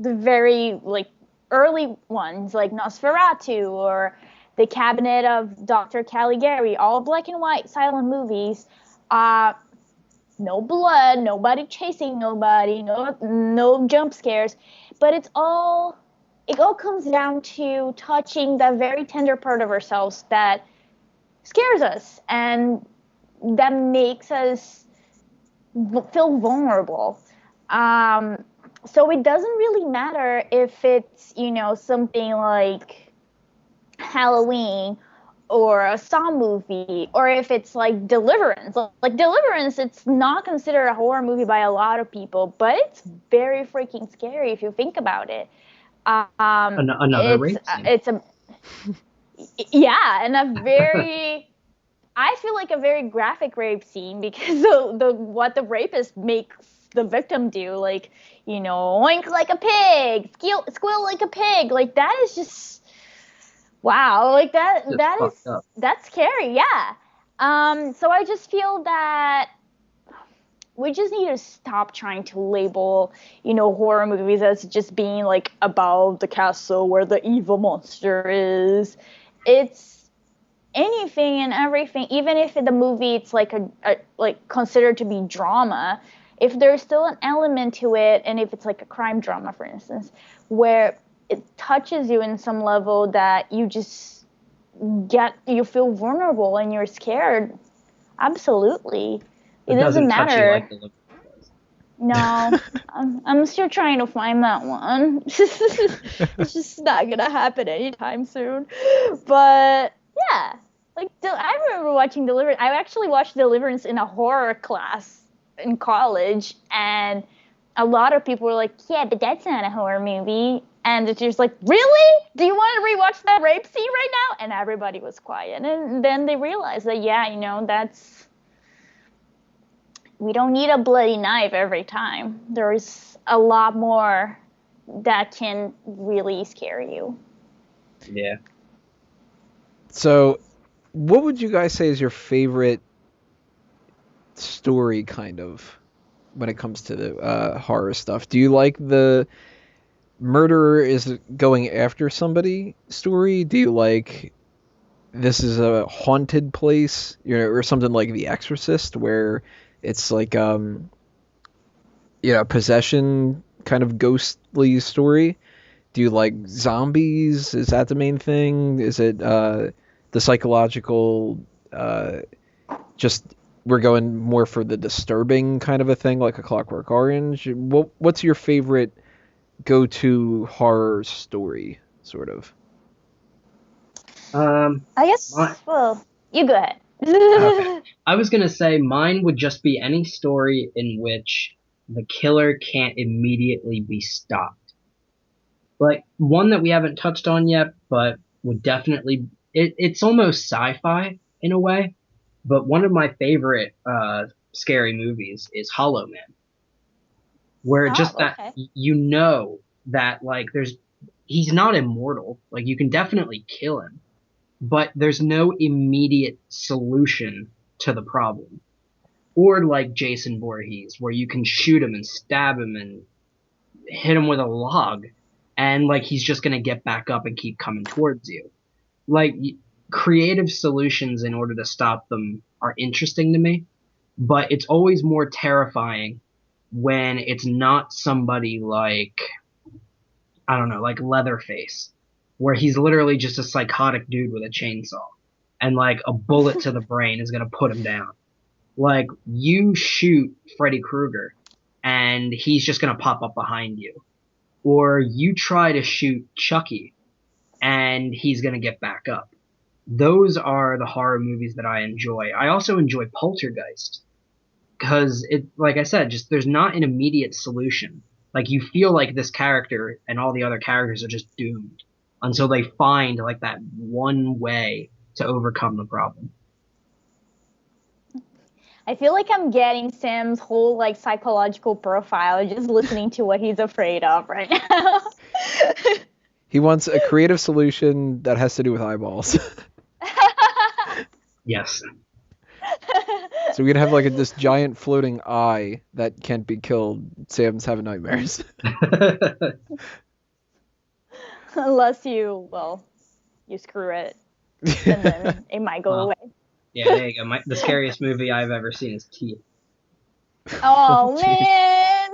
Speaker 2: very, early ones, like Nosferatu or The Cabinet of Dr. Caligari, all black and white silent movies, no blood, nobody chasing nobody, no jump scares, but it all comes down to touching that very tender part of ourselves that scares us and that makes us feel vulnerable. So it doesn't really matter if it's, something like Halloween or a Saw movie, or if it's like Deliverance. Like Deliverance, it's not considered a horror movie by a lot of people, but it's very freaking scary if you think about it.
Speaker 3: Another rape scene.
Speaker 2: It's a yeah, and a very I feel like a very graphic rape scene, because the what the rapist makes the victim do, like, oink like a pig, squeal like a pig, like that is just wow, like that's scary, yeah. So I just feel that we just need to stop trying to label, horror movies as just being like about the castle where the evil monster is. It's anything and everything, even if in the movie it's like like considered to be drama, if there's still an element to it, and if it's like a crime drama, for instance, where it touches you in some level that you just you feel vulnerable and you're scared, absolutely. It doesn't matter.
Speaker 3: Like the
Speaker 2: no, I'm still trying to find that one. It's just not gonna happen anytime soon. But yeah, like I remember watching Deliverance. I actually watched Deliverance in a horror class in college, and a lot of people were like, "Yeah, but that's not a horror movie." And the teacher's like, "Really? Do you want to rewatch that rape scene right now?" And everybody was quiet. And then they realized that, yeah, that's. We don't need a bloody knife every time. There's a lot more that can really scare you.
Speaker 3: Yeah.
Speaker 1: So, what would you guys say is your favorite story, kind of, when it comes to the horror stuff? Do you like the murderer is going after somebody story? Do you like this is a haunted place, or something like The Exorcist, where it's like possession kind of ghostly story? Do you like zombies? Is that the main thing? Is it the psychological just we're going more for the disturbing kind of a thing, like A Clockwork Orange? What's your favorite go-to horror story, sort of?
Speaker 2: I guess well, you go ahead.
Speaker 3: Okay. I was gonna say mine would just be any story in which the killer can't immediately be stopped. Like one that we haven't touched on yet, but would definitely it's almost sci-fi in a way, but one of my favorite scary movies is Hollow Man, where that that like he's not immortal, like you can definitely kill him, but there's no immediate solution to the problem. Or like Jason Voorhees, where you can shoot him and stab him and hit him with a log, and like he's just gonna get back up and keep coming towards you. Like creative solutions in order to stop them are interesting to me, but it's always more terrifying when it's not somebody like, I don't know, like Leatherface, where he's literally just a psychotic dude with a chainsaw, and like a bullet to the brain is gonna put him down. Like you shoot Freddy Krueger and he's just gonna pop up behind you, or you try to shoot Chucky and he's gonna get back up. Those are the horror movies that I enjoy. I also enjoy Poltergeist because it, like I said, just there's not an immediate solution. Like you feel like this character and all the other characters are just doomed. until they find like that one way to overcome the problem.
Speaker 2: I feel like I'm getting Sam's whole like psychological profile just listening to what he's afraid of right now.
Speaker 1: He wants a creative solution that has to do with eyeballs.
Speaker 3: Yes.
Speaker 1: So we could have like this giant floating eye that can't be killed. Sam's having nightmares.
Speaker 2: Unless you screw it, and then it might go away.
Speaker 3: Yeah, there you go. The scariest movie I've ever seen is Teeth.
Speaker 2: Oh man,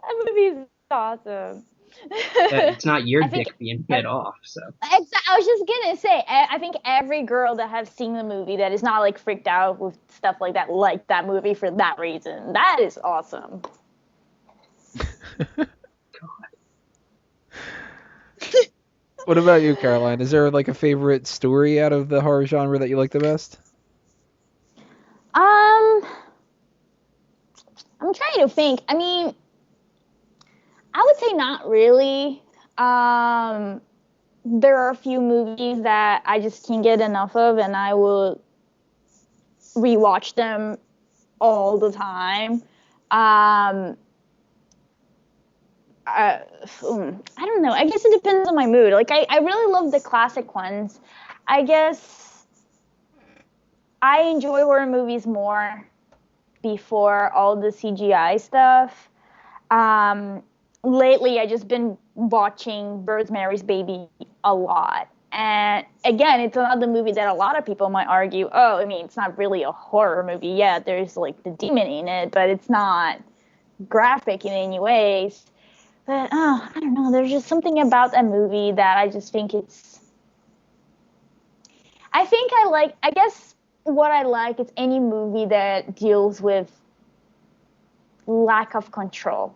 Speaker 2: that movie's awesome.
Speaker 3: Yeah, it's not your dick being bit off, so.
Speaker 2: I was just gonna say, I think every girl that has seen the movie that is not like freaked out with stuff like that movie for that reason. That is awesome.
Speaker 1: What about you, Caroline? Is there like a favorite story out of the horror genre that you like the best?
Speaker 2: I'm trying to think. I mean, I would say not really. There are a few movies that I just can't get enough of, and I will rewatch them all the time. I don't know. I guess it depends on my mood. Like, I really love the classic ones. I guess I enjoy horror movies more before all the CGI stuff. Lately, I just been watching Rosemary's Baby a lot. And again, it's another movie that a lot of people might argue, oh, I mean, it's not really a horror movie. Yeah, there's like the demon in it, but it's not graphic in any ways. But, I don't know, there's just something about that movie that I just think I guess what I like is any movie that deals with lack of control.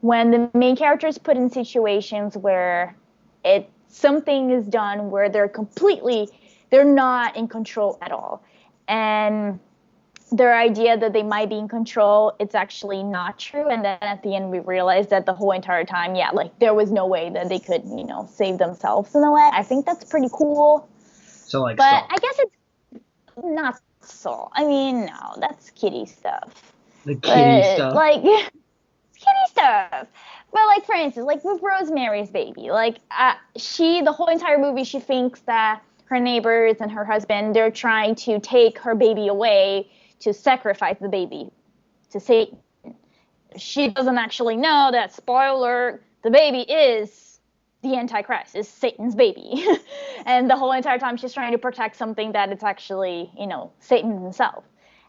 Speaker 2: When the main character is put in situations where something is done where they're not in control at all. And their idea that they might be in control, it's actually not true. And then at the end, we realize that the whole entire time, yeah, like there was no way that they could, save themselves in a way. I think that's pretty cool.
Speaker 3: So like,
Speaker 2: but I guess it's not Saw. I mean, no, that's kiddie stuff.
Speaker 3: The kiddie stuff.
Speaker 2: Like, kiddie stuff. But like, for instance, like with Rosemary's Baby, like the whole entire movie, she thinks that her neighbors and her husband, they're trying to take her baby away to sacrifice the baby to Satan. She doesn't actually know that, spoiler, the baby is the Antichrist, is Satan's baby. And the whole entire time she's trying to protect something that it's actually, Satan himself.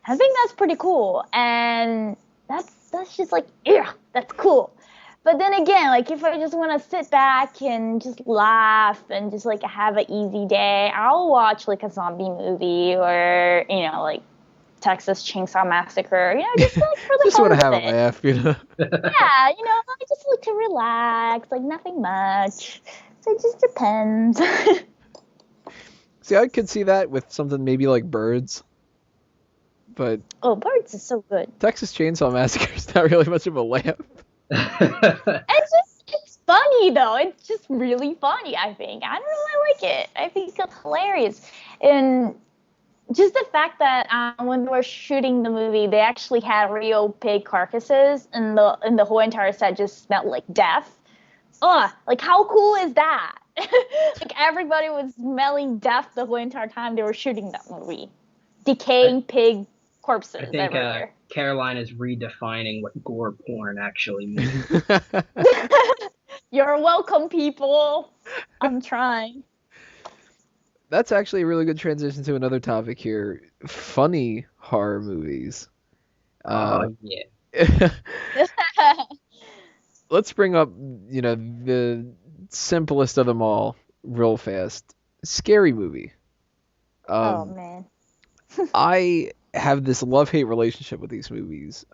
Speaker 2: I think that's pretty cool. And that's just like, yeah, that's cool. But then again, like if I just want to sit back and just laugh and just like have an easy day, I'll watch like a zombie movie or, like Texas Chainsaw Massacre, just like for the
Speaker 1: just
Speaker 2: fun
Speaker 1: want to have
Speaker 2: of
Speaker 1: a laugh,
Speaker 2: Yeah, I just like to relax, like nothing much. So it just depends.
Speaker 1: See, I could see that with something maybe like Birds. But
Speaker 2: Birds is so good.
Speaker 1: Texas Chainsaw Massacre is not really much of a laugh.
Speaker 2: It's funny though. It's just really funny, I think. I don't know, I like it. I think it's hilarious. And just the fact that when they were shooting the movie, they actually had real pig carcasses and the whole entire set just smelled like death. Ugh, like how cool is that? Like everybody was smelling death the whole entire time they were shooting that movie. Decaying pig corpses everywhere.
Speaker 3: Caroline is redefining what gore porn actually means.
Speaker 2: You're welcome, people. I'm trying.
Speaker 1: That's actually a really good transition to another topic here. Funny horror movies.
Speaker 3: Yeah.
Speaker 1: Let's bring up, the simplest of them all real fast. Scary Movie.
Speaker 2: Oh, man.
Speaker 1: I have this love-hate relationship with these movies.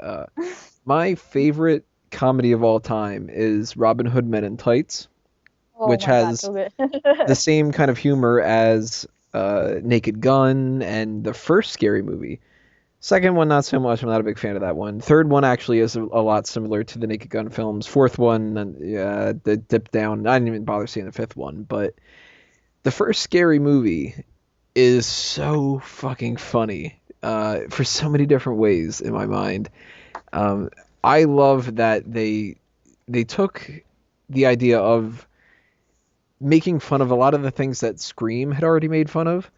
Speaker 1: My favorite comedy of all time is Robin Hood Men in Tights, which has the same kind of humor as Naked Gun and the first Scary Movie. Second one, not so much. I'm not a big fan of that one. Third one actually is a lot similar to the Naked Gun films. Fourth one, yeah, they dipped down. I didn't even bother seeing the fifth one, but the first Scary Movie is so fucking funny for so many different ways in my mind. Um, I love that they took the idea of making fun of a lot of the things that Scream had already made fun of,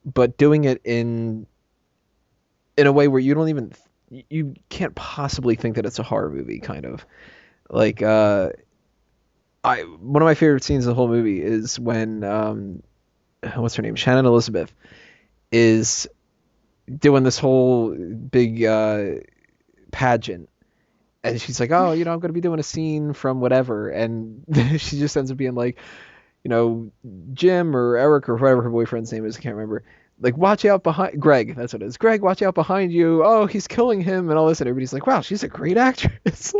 Speaker 1: but doing it in a way where you can't possibly think that it's a horror movie, kind of. Like I one of my favorite scenes of the whole movie is when what's her name? Shannon Elizabeth is doing this whole big pageant, and she's like, "Oh, I'm going to be doing a scene from whatever," and she just ends up being like, Jim or Eric or whatever her boyfriend's name is, I can't remember. Like, watch out behind Greg, that's what it is. Greg, watch out behind you. Oh, he's killing him and all this, and everybody's like, wow, she's a great actress.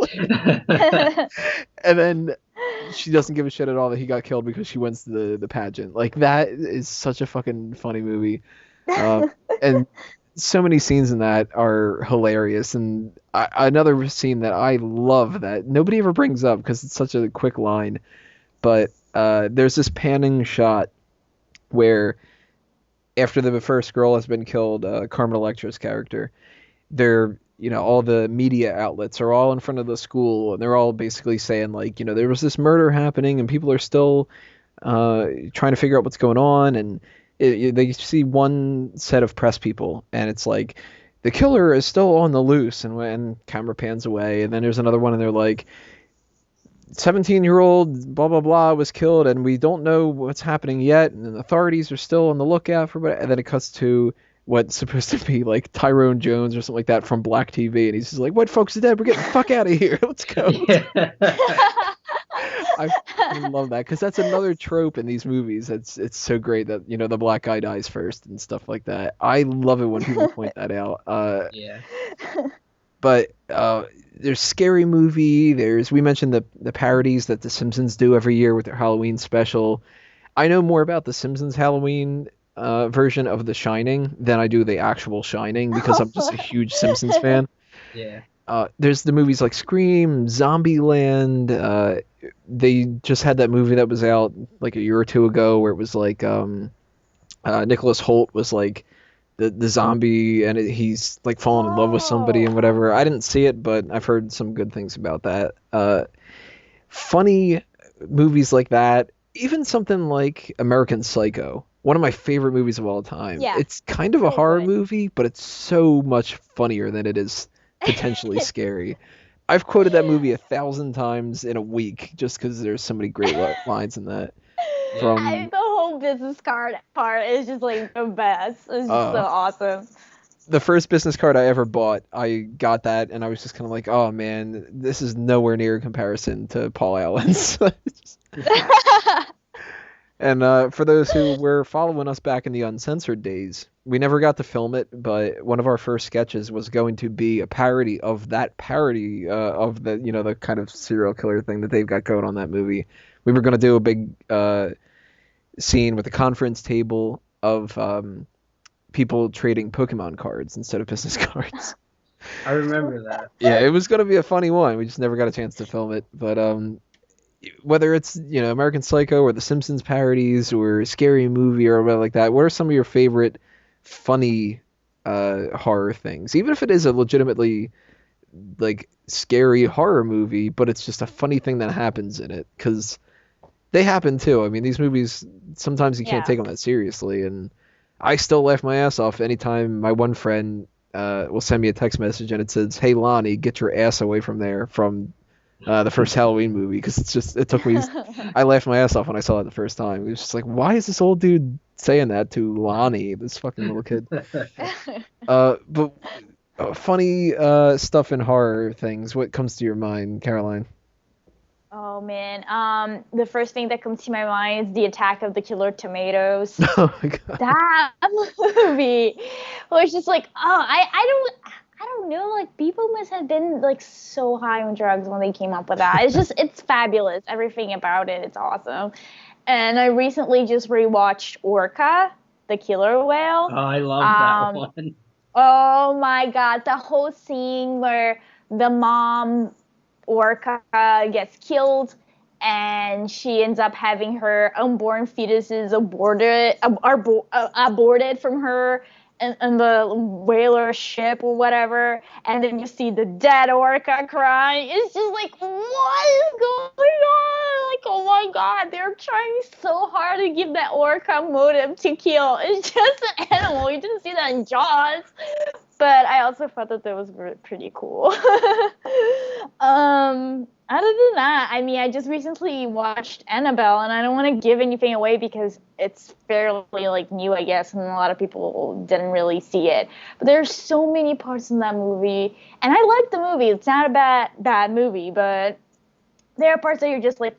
Speaker 1: And then she doesn't give a shit at all that he got killed because she wins the pageant. Like, that is such a fucking funny movie. And so many scenes in that are hilarious. And another scene that I love that nobody ever brings up because it's such a quick line, but there's this panning shot where after the first girl has been killed, Carmen Electra's character, all the media outlets are all in front of the school, and they're all basically saying, like, there was this murder happening, and people are still trying to figure out what's going on, and they see one set of press people, and it's like, the killer is still on the loose, and when camera pans away, and then there's another one, and they're like, 17-year-old blah blah blah was killed and we don't know what's happening yet, and the authorities are still on the lookout for and then it cuts to what's supposed to be like Tyrone Jones or something like that from Black TV, and he's just like, "What, folks are dead, we're getting the fuck out of here, let's go." Yeah. I love that because that's another trope in these movies. It's so great that the black guy dies first and stuff like that. I love it when people point that out.
Speaker 3: Yeah.
Speaker 1: But there's Scary Movie. We mentioned the parodies that The Simpsons do every year with their Halloween special. I know more about The Simpsons Halloween version of The Shining than I do the actual Shining because I'm just a huge Simpsons fan.
Speaker 3: Yeah.
Speaker 1: There's the movies like Scream, Zombieland. They just had that movie that was out like a year or two ago where it was like Nicholas Hoult was like the zombie, and he's like falling in love with somebody and whatever. I didn't see it, but I've heard some good things about that. Funny movies like that, even something like American Psycho, one of my favorite movies of all time.
Speaker 2: Yeah.
Speaker 1: It's kind of a horror movie, but it's so much funnier than it is potentially scary. I've quoted that movie 1,000 times in a week just because there's so many great lines in that.
Speaker 2: The whole business card part is just like the best. It's just so awesome.
Speaker 1: The first business card I ever bought, I got that, and I was just kind of like, oh man, this is nowhere near in comparison to Paul Allen's. And for those who were following us back in the uncensored days, we never got to film it, but one of our first sketches was going to be a parody of that parody of the kind of serial killer thing that they've got going on that movie. We were going to do a big scene with a conference table of people trading Pokemon cards instead of business cards.
Speaker 3: I remember that.
Speaker 1: Yeah, it was going to be a funny one. We just never got a chance to film it. But whether it's American Psycho or The Simpsons parodies or Scary Movie or whatever like that, what are some of your favorite funny horror things? Even if it is a legitimately like scary horror movie, but it's just a funny thing that happens in it, because they happen too. I mean, these movies, sometimes you can't take them that seriously, and I still laugh my ass off anytime my one friend will send me a text message and it says, "Hey Lonnie, get your ass away from there," from the first Halloween movie, because it took me, I laughed my ass off when I saw it the first time. It was just like, why is this old dude saying that to Lonnie, this fucking little kid? But funny stuff in horror things, what comes to your mind, Caroline?
Speaker 2: Oh man, the first thing that comes to my mind is the Attack of the Killer Tomatoes.
Speaker 1: Oh my god.
Speaker 2: That movie was just like, I don't know, like people must have been like so high on drugs when they came up with that. It's fabulous. Everything about it, it's awesome. And I recently just rewatched Orca, the killer whale.
Speaker 3: Oh, I love that one.
Speaker 2: Oh my god, the whole scene where the mom orca gets killed and she ends up having her unborn fetuses aborted from her and the whaler ship or whatever, and then you see the dead orca crying. It's just like, what is going on? Like, oh my god, they're trying so hard to give that orca motive to kill. It's just an animal. You didn't see that in Jaws. But I also thought that was pretty cool. Other than that, I mean, I just recently watched Annabelle, and I don't want to give anything away because it's fairly like new, I guess, and a lot of people didn't really see it. But there's so many parts in that movie, and I like the movie. It's not a bad movie, but there are parts that you're just like,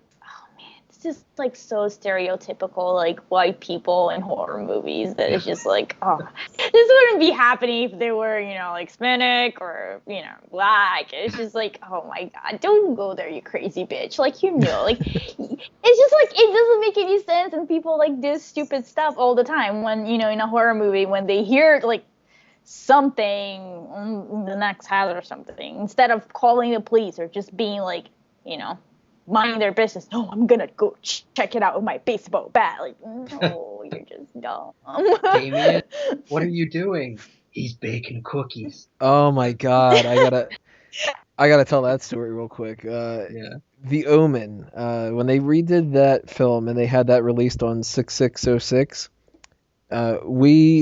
Speaker 2: just like so stereotypical, like white people in horror movies that it's just like, oh, this wouldn't be happening if they were, like Hispanic or, black. It's just like, oh my god, don't go there, you crazy bitch. Like, like it's just like, it doesn't make any sense, and people like this stupid stuff all the time when, in a horror movie, when they hear like something in the next house or something, instead of calling the police or just being like, minding their business. No, I'm gonna go check it out with my baseball bat. Like, no, you're just dumb.
Speaker 3: Damien, what are you doing? He's baking cookies.
Speaker 1: Oh my god, I gotta tell that story real quick.
Speaker 3: Yeah.
Speaker 1: The Omen, when they redid that film and they had that released on 6606, we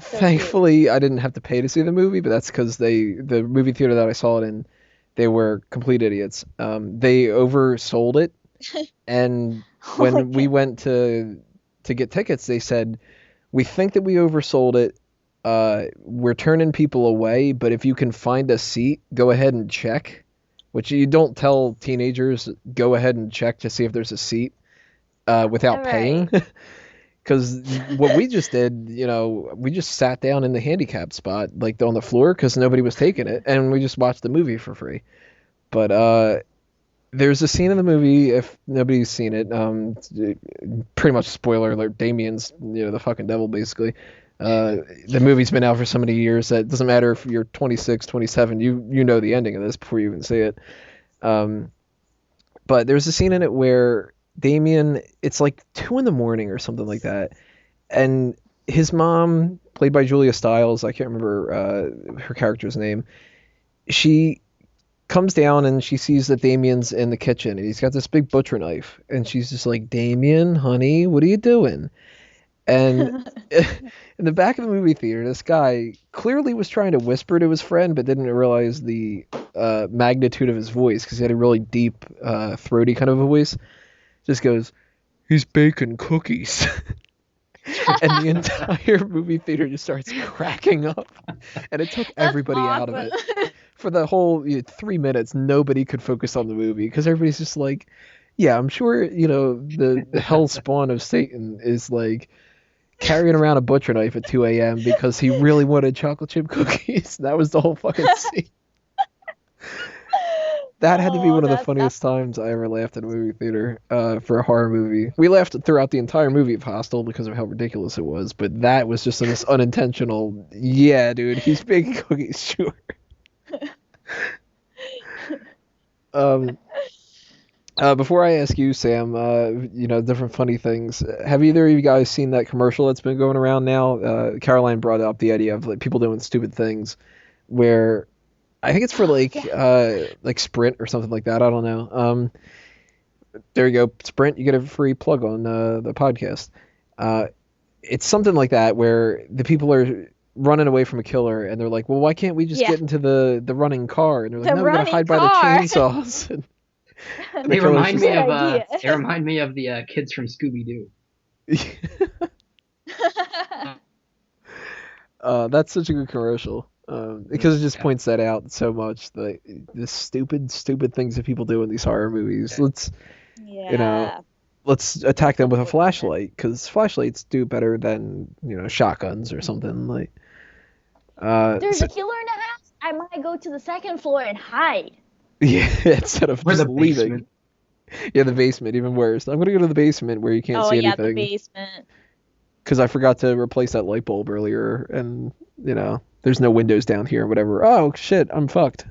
Speaker 1: thankfully I didn't have to pay to see the movie, but that's because the movie theater that I saw it in, they were complete idiots. They oversold it, and when we went to get tickets, they said, "We think that we oversold it. We're turning people away, but if you can find a seat, go ahead and check." Which you don't tell teenagers, go ahead and check to see if there's a seat without paying. Because what we just did, we just sat down in the handicap spot, like on the floor, because nobody was taking it, and we just watched the movie for free. But there's a scene in the movie, if nobody's seen it, pretty much spoiler alert, Damien's, the fucking devil, basically. The movie's been out for so many years that it doesn't matter if you're 26, 27, you know the ending of this before you even see it. But there's a scene in it where Damien, it's like 2 a.m. or something like that, and his mom, played by Julia Stiles, I can't remember her character's name, she comes down and she sees that Damien's in the kitchen and he's got this big butcher knife, and she's just like, "Damien, honey, what are you doing?" And in the back of the movie theater, this guy clearly was trying to whisper to his friend, but didn't realize the magnitude of his voice, because he had a really deep, throaty kind of a voice. Just goes, "He's baking cookies." And the entire movie theater just starts cracking up. And it took everybody out of it. For the whole 3 minutes, nobody could focus on the movie, because everybody's just like, yeah, I'm sure, the hell spawn of Satan is like carrying around a butcher knife at 2 a.m. because he really wanted chocolate chip cookies. That was the whole fucking scene. That had to be one of the funniest times I ever laughed at a movie theater for a horror movie. We laughed throughout the entire movie of Hostel because of how ridiculous it was, but that was just this unintentional, yeah, dude, he's baking cookies, sure. Before I ask you, Sam, different funny things, have either of you guys seen that commercial that's been going around now? Caroline brought up the idea of like people doing stupid things where I think it's for like Sprint or something like that. I don't know. There you go, Sprint. You get a free plug on the podcast. It's something like that where the people are running away from a killer, and they're like, "Well, why can't we just get into the running car?" And they're like, "No, we gotta hide by the chainsaws." And
Speaker 3: they remind me of the kids from Scooby Doo.
Speaker 1: That's such a good commercial. Because it just points that out so much, the stupid things that people do in these horror movies. Let's attack them with a flashlight, because flashlights do better than shotguns or something like.
Speaker 2: There's a killer in the house. I might go to the second floor and hide.
Speaker 1: Yeah, instead of just leaving. Yeah, the basement, even worse. I'm gonna go to the basement where you can't see anything.
Speaker 2: Oh yeah, the basement.
Speaker 1: because I forgot to replace that light bulb earlier, and there's no windows down here or whatever. Oh shit, I'm fucked.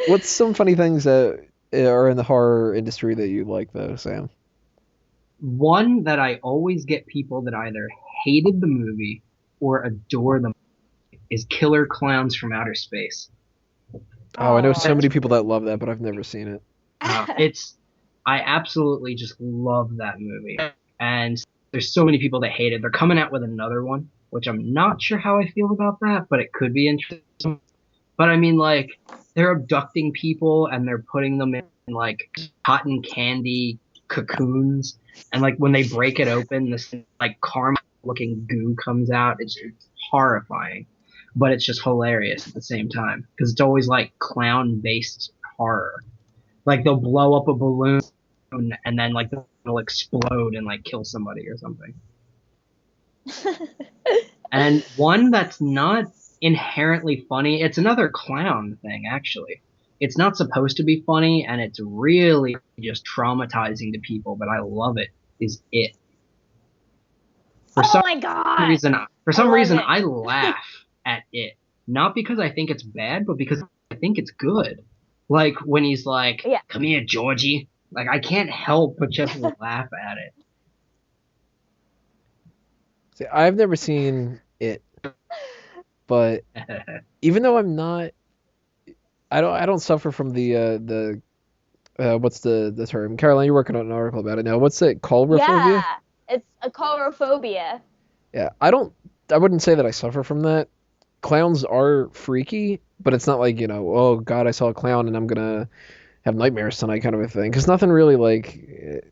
Speaker 1: What's some funny things that are in the horror industry that you like, though, Sam?
Speaker 3: One that I always get people that either hated the movie or adore the movie is Killer Clowns from Outer Space.
Speaker 1: Oh, I know so many people that love that, but I've never seen it.
Speaker 3: I absolutely just love that movie. And there's so many people that hate it. They're coming out with another one, which I'm not sure how I feel about that, but it could be interesting. But I mean, like, they're abducting people and they're putting them in, like, cotton candy cocoons. And, like, when they break it open, this, like, caramel-looking goo comes out. It's horrifying. But it's just hilarious at the same time. Because it's always, like, clown-based horror. Like, they'll blow up a balloon and then, like, it'll explode and, like, kill somebody or something. And one that's not inherently funny, it's another clown thing, actually. It's not supposed to be funny, and it's really just traumatizing to people, but I love it, is It.
Speaker 2: For
Speaker 3: some reason, I laugh at It. Not because I think it's bad, but because I think it's good. Like, when he's like, come here, Georgie. Like, I can't help but just laugh at it.
Speaker 1: See, I've never seen It, but even though I'm not, I don't suffer from the what's the term? Caroline, you're working on an article about it now. What's it? Coulrophobia?
Speaker 2: Yeah, it's a coulrophobia.
Speaker 1: Yeah, I wouldn't say that I suffer from that. Clowns are freaky, but it's not like, oh God, I saw a clown and I'm gonna have nightmares tonight kind of a thing. Because nothing really, like,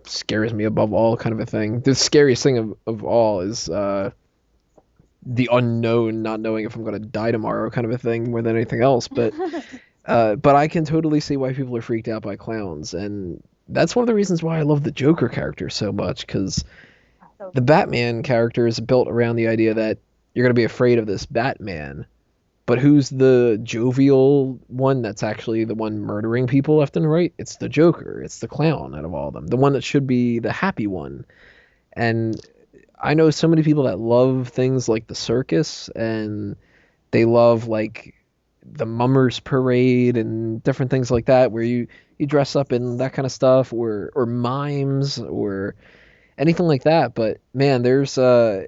Speaker 1: scares me above all kind of a thing. The scariest thing of all is the unknown, not knowing if I'm gonna die tomorrow kind of a thing more than anything else. But I can totally see why people are freaked out by clowns, and that's one of the reasons why I love the Joker character so much, because the Batman character is built around the idea that you're going to be afraid of this Batman, but who's the jovial one that's actually the one murdering people left and right? It's the Joker. It's the clown out of all of them, the one that should be the happy one. And I know so many people that love things like the circus, and they love, like, the Mummers Parade and different things like that, where you dress up in that kind of stuff, or mimes, or anything like that. But man, there's a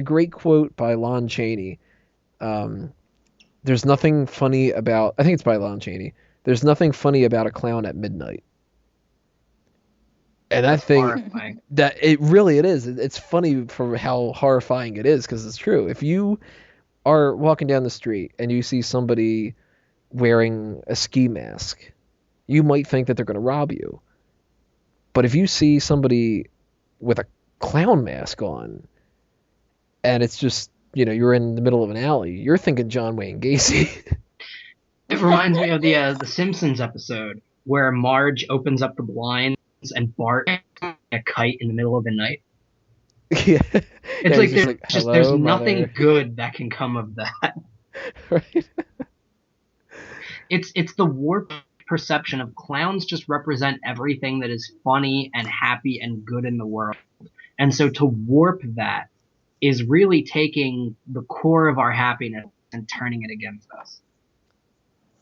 Speaker 1: great quote by Lon Chaney. There's nothing funny about, I think it's by Lon Chaney. There's nothing funny about a clown at midnight. And I think that it is. It's funny for how horrifying it is, because it's true. If you are walking down the street and you see somebody wearing a ski mask, you might think that they're going to rob you. But if you see somebody with a clown mask on, and it's just, you're in the middle of an alley, you're thinking John Wayne Gacy.
Speaker 3: It reminds me of the Simpsons episode where Marge opens up the blinds and Bart a kite in the middle of the night.
Speaker 1: Yeah.
Speaker 3: It's there's nothing good that can come of that.
Speaker 1: Right.
Speaker 3: It's the warped perception of clowns just represent everything that is funny and happy and good in the world. And so to warp that is really taking the core of our happiness and turning it against us.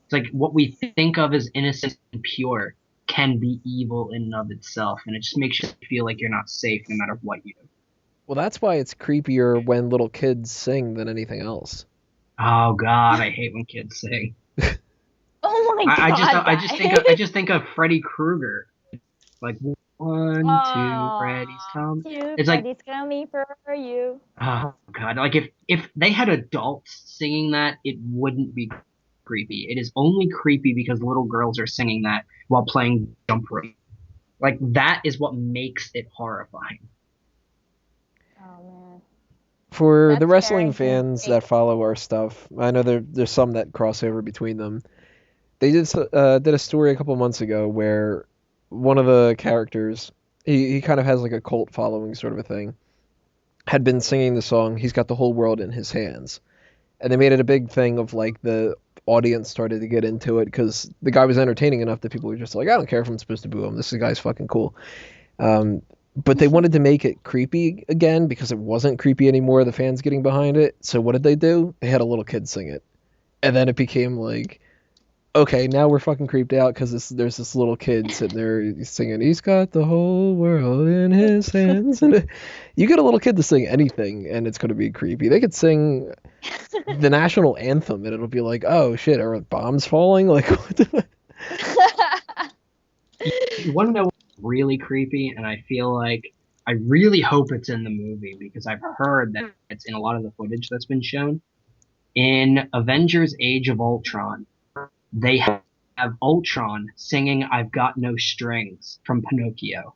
Speaker 3: It's like what we think of as innocent and pure can be evil in and of itself, and it just makes you feel like you're not safe no matter what you do.
Speaker 1: Well, that's why it's creepier when little kids sing than anything else.
Speaker 3: Oh God, I hate when kids sing.
Speaker 2: Oh my God!
Speaker 3: I just think of Freddy Krueger. Like 1, 2, Freddy's coming. It's like
Speaker 2: Freddy's coming for you.
Speaker 3: Oh God! Like if they had adults singing that, it wouldn't be creepy. It is only creepy because little girls are singing that while playing jump rope. Like, that is what makes it horrifying.
Speaker 2: Oh man.
Speaker 1: For the wrestling fans that follow our stuff, I know there's some that cross over between them. They did a story a couple months ago where one of the characters, he kind of has like a cult following sort of a thing, had been singing the song "He's Got the Whole World in His Hands," and they made it a big thing of, like, the audience started to get into it because the guy was entertaining enough that people were just like, I don't care if I'm supposed to boo him. This guy's fucking cool. but they wanted to make it creepy again because it wasn't creepy anymore, the fans getting behind it. So what did they do? They had a little kid sing it. And then it became like, okay, now we're fucking creeped out because there's this little kid sitting there singing, "He's got the whole world in his hands." And you get a little kid to sing anything, and it's going to be creepy. They could sing the national anthem, and it'll be like, "Oh shit, are bombs falling?" Like, what the...
Speaker 3: You want to know what's really creepy? And I feel like I really hope it's in the movie because I've heard that it's in a lot of the footage that's been shown. In Avengers Age of Ultron, they have Ultron singing "I've Got No Strings" from Pinocchio.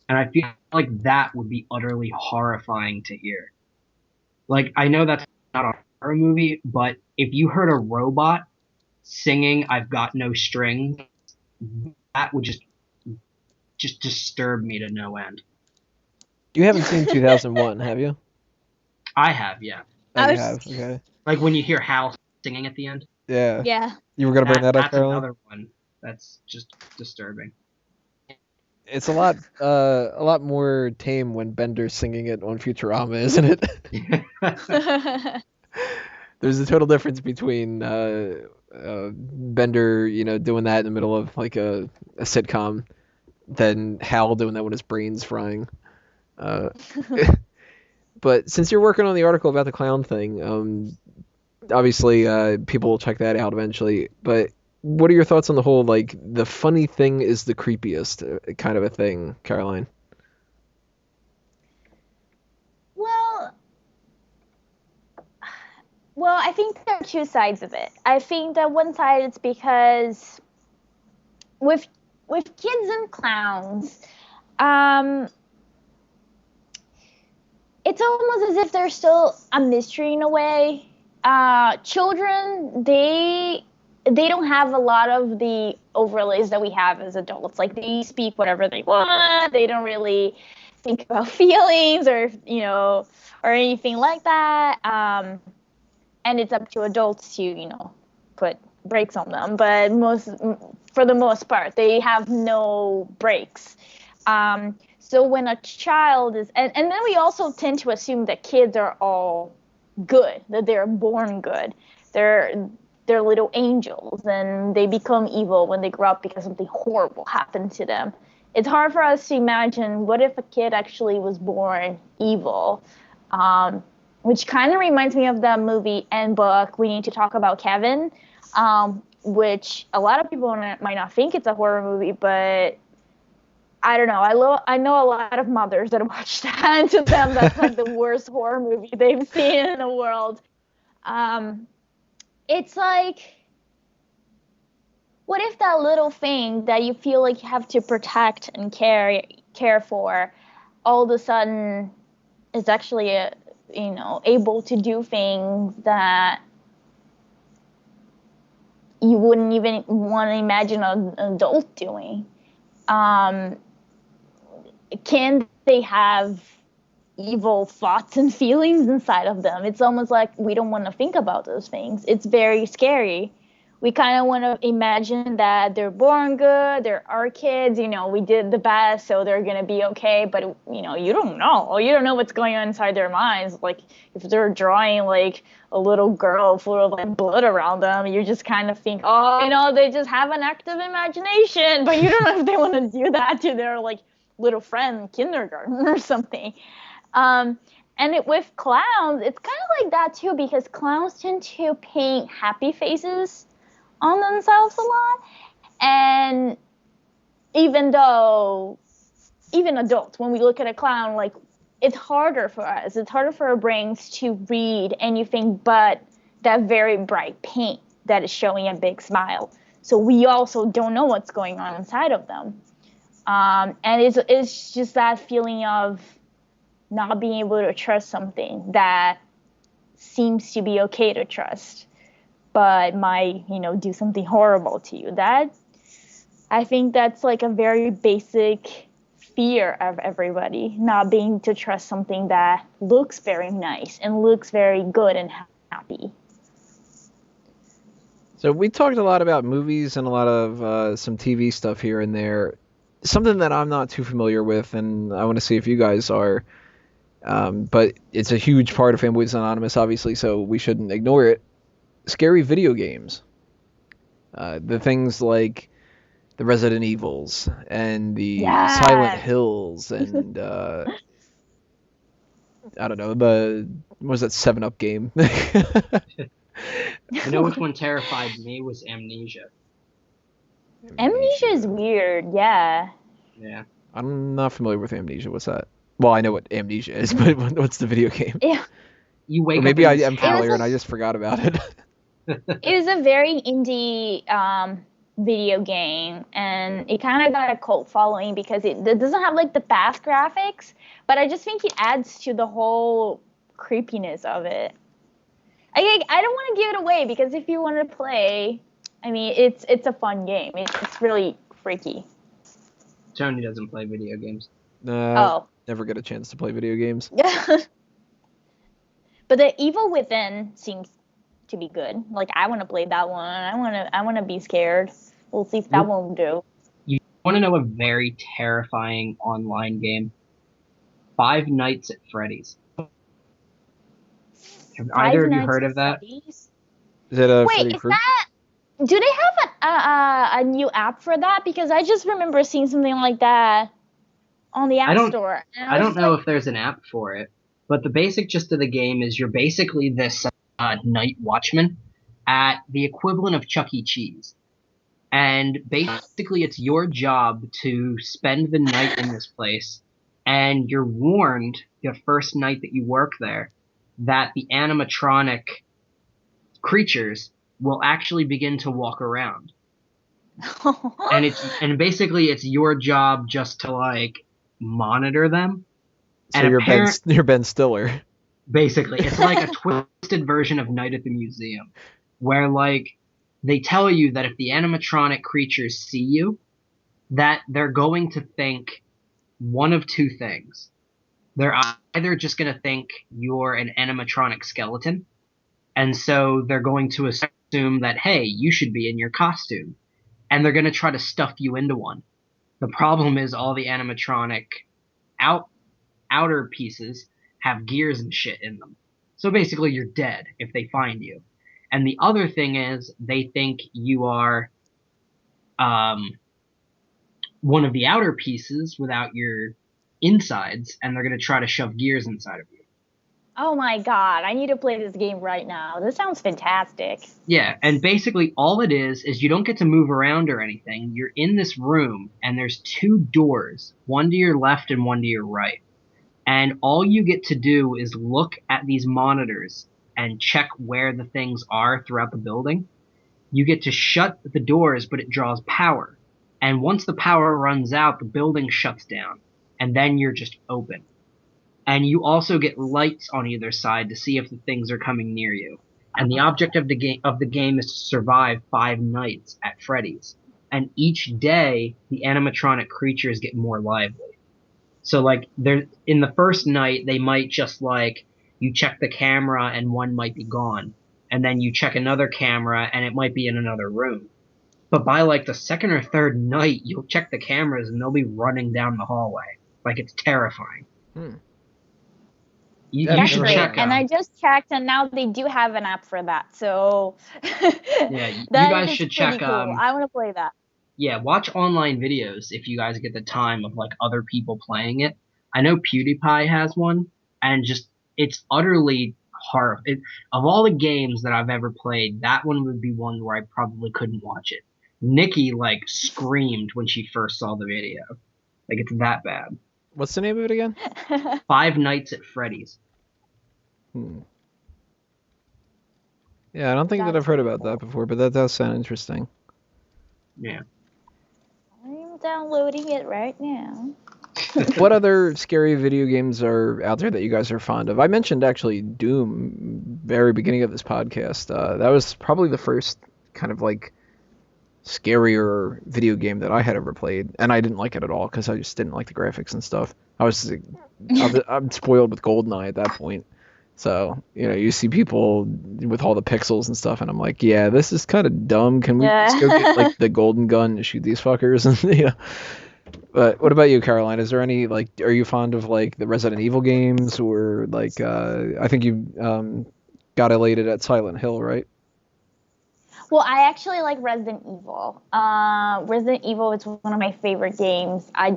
Speaker 3: And I feel like that would be utterly horrifying to hear. Like, I know that's not a horror movie, but if you heard a robot singing "I've Got No Strings," that would just disturb me to no end.
Speaker 1: You haven't seen 2001, have you?
Speaker 3: I have, yeah.
Speaker 1: Oh,
Speaker 2: I
Speaker 1: you
Speaker 2: was-
Speaker 1: have. Okay.
Speaker 3: Like when you hear Hal singing at the end.
Speaker 1: Yeah.
Speaker 2: Yeah.
Speaker 1: You were gonna bring that up,
Speaker 3: That's
Speaker 1: Caroline?
Speaker 3: another one that's just disturbing.
Speaker 1: It's a lot more tame when Bender's singing it on Futurama, isn't it? There's a total difference between Bender, doing that in the middle of like a sitcom, than Hal doing that when his brain's frying. But since you're working on the article about the clown thing, obviously people will check that out eventually. But what are your thoughts on the whole, like, the funny thing is the creepiest kind of a thing, Caroline?
Speaker 2: Well, I think there are two sides of it. I think that one side it's because with kids and clowns, it's almost as if there's still a mystery in a way. Children, they don't have a lot of the overlays that we have as adults. Like, they speak whatever they want. They don't really think about feelings or or anything like that. And it's up to adults to put brakes on them. But for the most part, they have no brakes. So when a child is, and then we also tend to assume that kids are all good, that they're born good. They're little angels, and they become evil when they grow up because something horrible happened to them. It's hard for us to imagine what if a kid actually was born evil, which kind of reminds me of the movie and book We Need to Talk About Kevin, which a lot of people might not think it's a horror movie, but I don't know. I know a lot of mothers that watch that, and to them that's like the worst horror movie they've seen in the world. It's like, what if that little thing that you feel like you have to protect and care for, all of a sudden is actually able to do things that you wouldn't even want to imagine an adult doing? Can they have evil thoughts and feelings inside of them? It's almost like we don't want to think about those things. It's very scary. We kind of want to imagine that they're born good, they're our kids, we did the best, so they're going to be okay. But, you don't know. You don't know what's going on inside their minds. Like, if they're drawing, like, a little girl full of, like, blood around them, you just kind of think, they just have an active imagination. But you don't know if they want to do that to their, like, little friend in kindergarten or something. With clowns, it's kind of like that, too, because clowns tend to paint happy faces on themselves a lot. And even adults, when we look at a clown, like, it's harder for us. It's harder for our brains to read anything but that very bright paint that is showing a big smile. So we also don't know what's going on inside of them. And it's just that feeling of not being able to trust something that seems to be okay to trust, but might, do something horrible to you. I think that's like a very basic fear of everybody, not being to trust something that looks very nice and looks very good and happy.
Speaker 1: So we talked a lot about movies and a lot of some TV stuff here and there. something that I'm not too familiar with, and I want to see if you guys are. But it's a huge part of Fanboys Anonymous, obviously, so we shouldn't ignore it. Scary video games. The things like the Resident Evils and the Silent
Speaker 2: Yes.
Speaker 1: Hills and I don't know, what was that 7-Up game?
Speaker 3: I know which one terrified me was Amnesia.
Speaker 2: Amnesia is weird, yeah.
Speaker 3: Yeah.
Speaker 1: I'm not familiar with Amnesia. What's that? Well, I know what Amnesia is, but what's the video game?
Speaker 2: Yeah.
Speaker 3: You wake
Speaker 1: Or
Speaker 3: up.
Speaker 1: maybe
Speaker 3: in
Speaker 1: I
Speaker 3: this
Speaker 1: am
Speaker 3: house-
Speaker 1: familiar and I just forgot about it.
Speaker 2: It was a very indie video game, and it kind of got a cult following because it doesn't have like the fast graphics, but I just think it adds to the whole creepiness of it. I don't want to give it away because if you want to play, I mean, it's a fun game. It's really freaky.
Speaker 3: Tony doesn't play video games.
Speaker 2: Oh.
Speaker 1: Never get a chance to play video games.
Speaker 2: But the Evil Within seems to be good. Like, I want to play that one. I want to be scared. We'll see if that one will do.
Speaker 3: You want to know a very terrifying online game? Five Nights at Freddy's. Have either of you heard of that?
Speaker 1: Is it a
Speaker 2: Wait,
Speaker 1: Freddy
Speaker 2: is
Speaker 1: Krueger?
Speaker 2: that? Do they have a new app for that? Because I just remember seeing something like that on the App Store. And
Speaker 3: I don't
Speaker 2: was
Speaker 3: know
Speaker 2: like,
Speaker 3: if there's an app for it, but the basic gist of the game is you're basically this night watchman at the equivalent of Chuck E. Cheese. And basically it's your job to spend the night in this place, and you're warned the first night that you work there that the animatronic creatures will actually begin to walk around. And basically it's your job just to like monitor them.
Speaker 1: So
Speaker 3: And
Speaker 1: you're Ben Stiller.
Speaker 3: Basically, it's like a twisted version of Night at the Museum, where like they tell you that if the animatronic creatures see you, that they're going to think one of two things. They're either just going to think you're an animatronic skeleton, and so they're going to assume that, hey, you should be in your costume, and they're going to try to stuff you into one. The problem is all the animatronic outer pieces have gears and shit in them. So basically you're dead if they find you. And the other thing is they think you are one of the outer pieces without your insides, and they're going to try to shove gears inside of you.
Speaker 2: oh my god, I need to play this game right now. This sounds fantastic.
Speaker 3: Yeah, and basically all it is you don't get to move around or anything. You're in this room, and there's two doors, one to your left and one to your right. And all you get to do is look at these monitors and check where the things are throughout the building. You get to shut the doors, but it draws power. And once the power runs out, the building shuts down. And then you're just open. And you also get lights on either side to see if the things are coming near you. And the object of the game is to survive 5 nights at Freddy's. And each day, the animatronic creatures get more lively. So, like, in the first night, they might just, like, you check the camera and one might be gone. And then you check another camera and it might be in another room. But by, like, the second or third night, you'll check the cameras and they'll be running down the hallway. Like, it's terrifying. You
Speaker 2: That's
Speaker 3: should
Speaker 2: great.
Speaker 3: check
Speaker 2: And I just checked, and now they do have an app for that. So
Speaker 3: Yeah, you
Speaker 2: that
Speaker 3: guys
Speaker 2: is
Speaker 3: should
Speaker 2: pretty
Speaker 3: check,
Speaker 2: Cool. I want to play that.
Speaker 3: Yeah, watch online videos if you guys get the time of like other people playing it. I know PewDiePie has one, and just it's utterly horrible. Of all the games that I've ever played, that one would be one where I probably couldn't watch it. Nikki like screamed when she first saw the video. Like it's that bad.
Speaker 1: What's the name of it again?
Speaker 3: 5 Nights at Freddy's.
Speaker 1: Yeah, I don't think that I've heard about that before, but that does sound interesting.
Speaker 3: Yeah.
Speaker 2: I'm downloading it right now.
Speaker 1: What other scary video games are out there that you guys are fond of? I mentioned actually Doom very beginning of this podcast. That was probably the first kind of like scarier video game that I had ever played, and I didn't like it at all because I just didn't like the graphics and stuff. I'm spoiled with GoldenEye at that point. So, you know, you see people with all the pixels and stuff, and I'm like, yeah, this is kind of dumb. Can we just go get like the golden gun and shoot these fuckers? And you know, But what about you, Caroline? Is there any like, are you fond of like the Resident Evil games or like, I think you got elated at Silent Hill, right?
Speaker 2: Well, I actually like Resident Evil. Resident Evil is one of my favorite games. I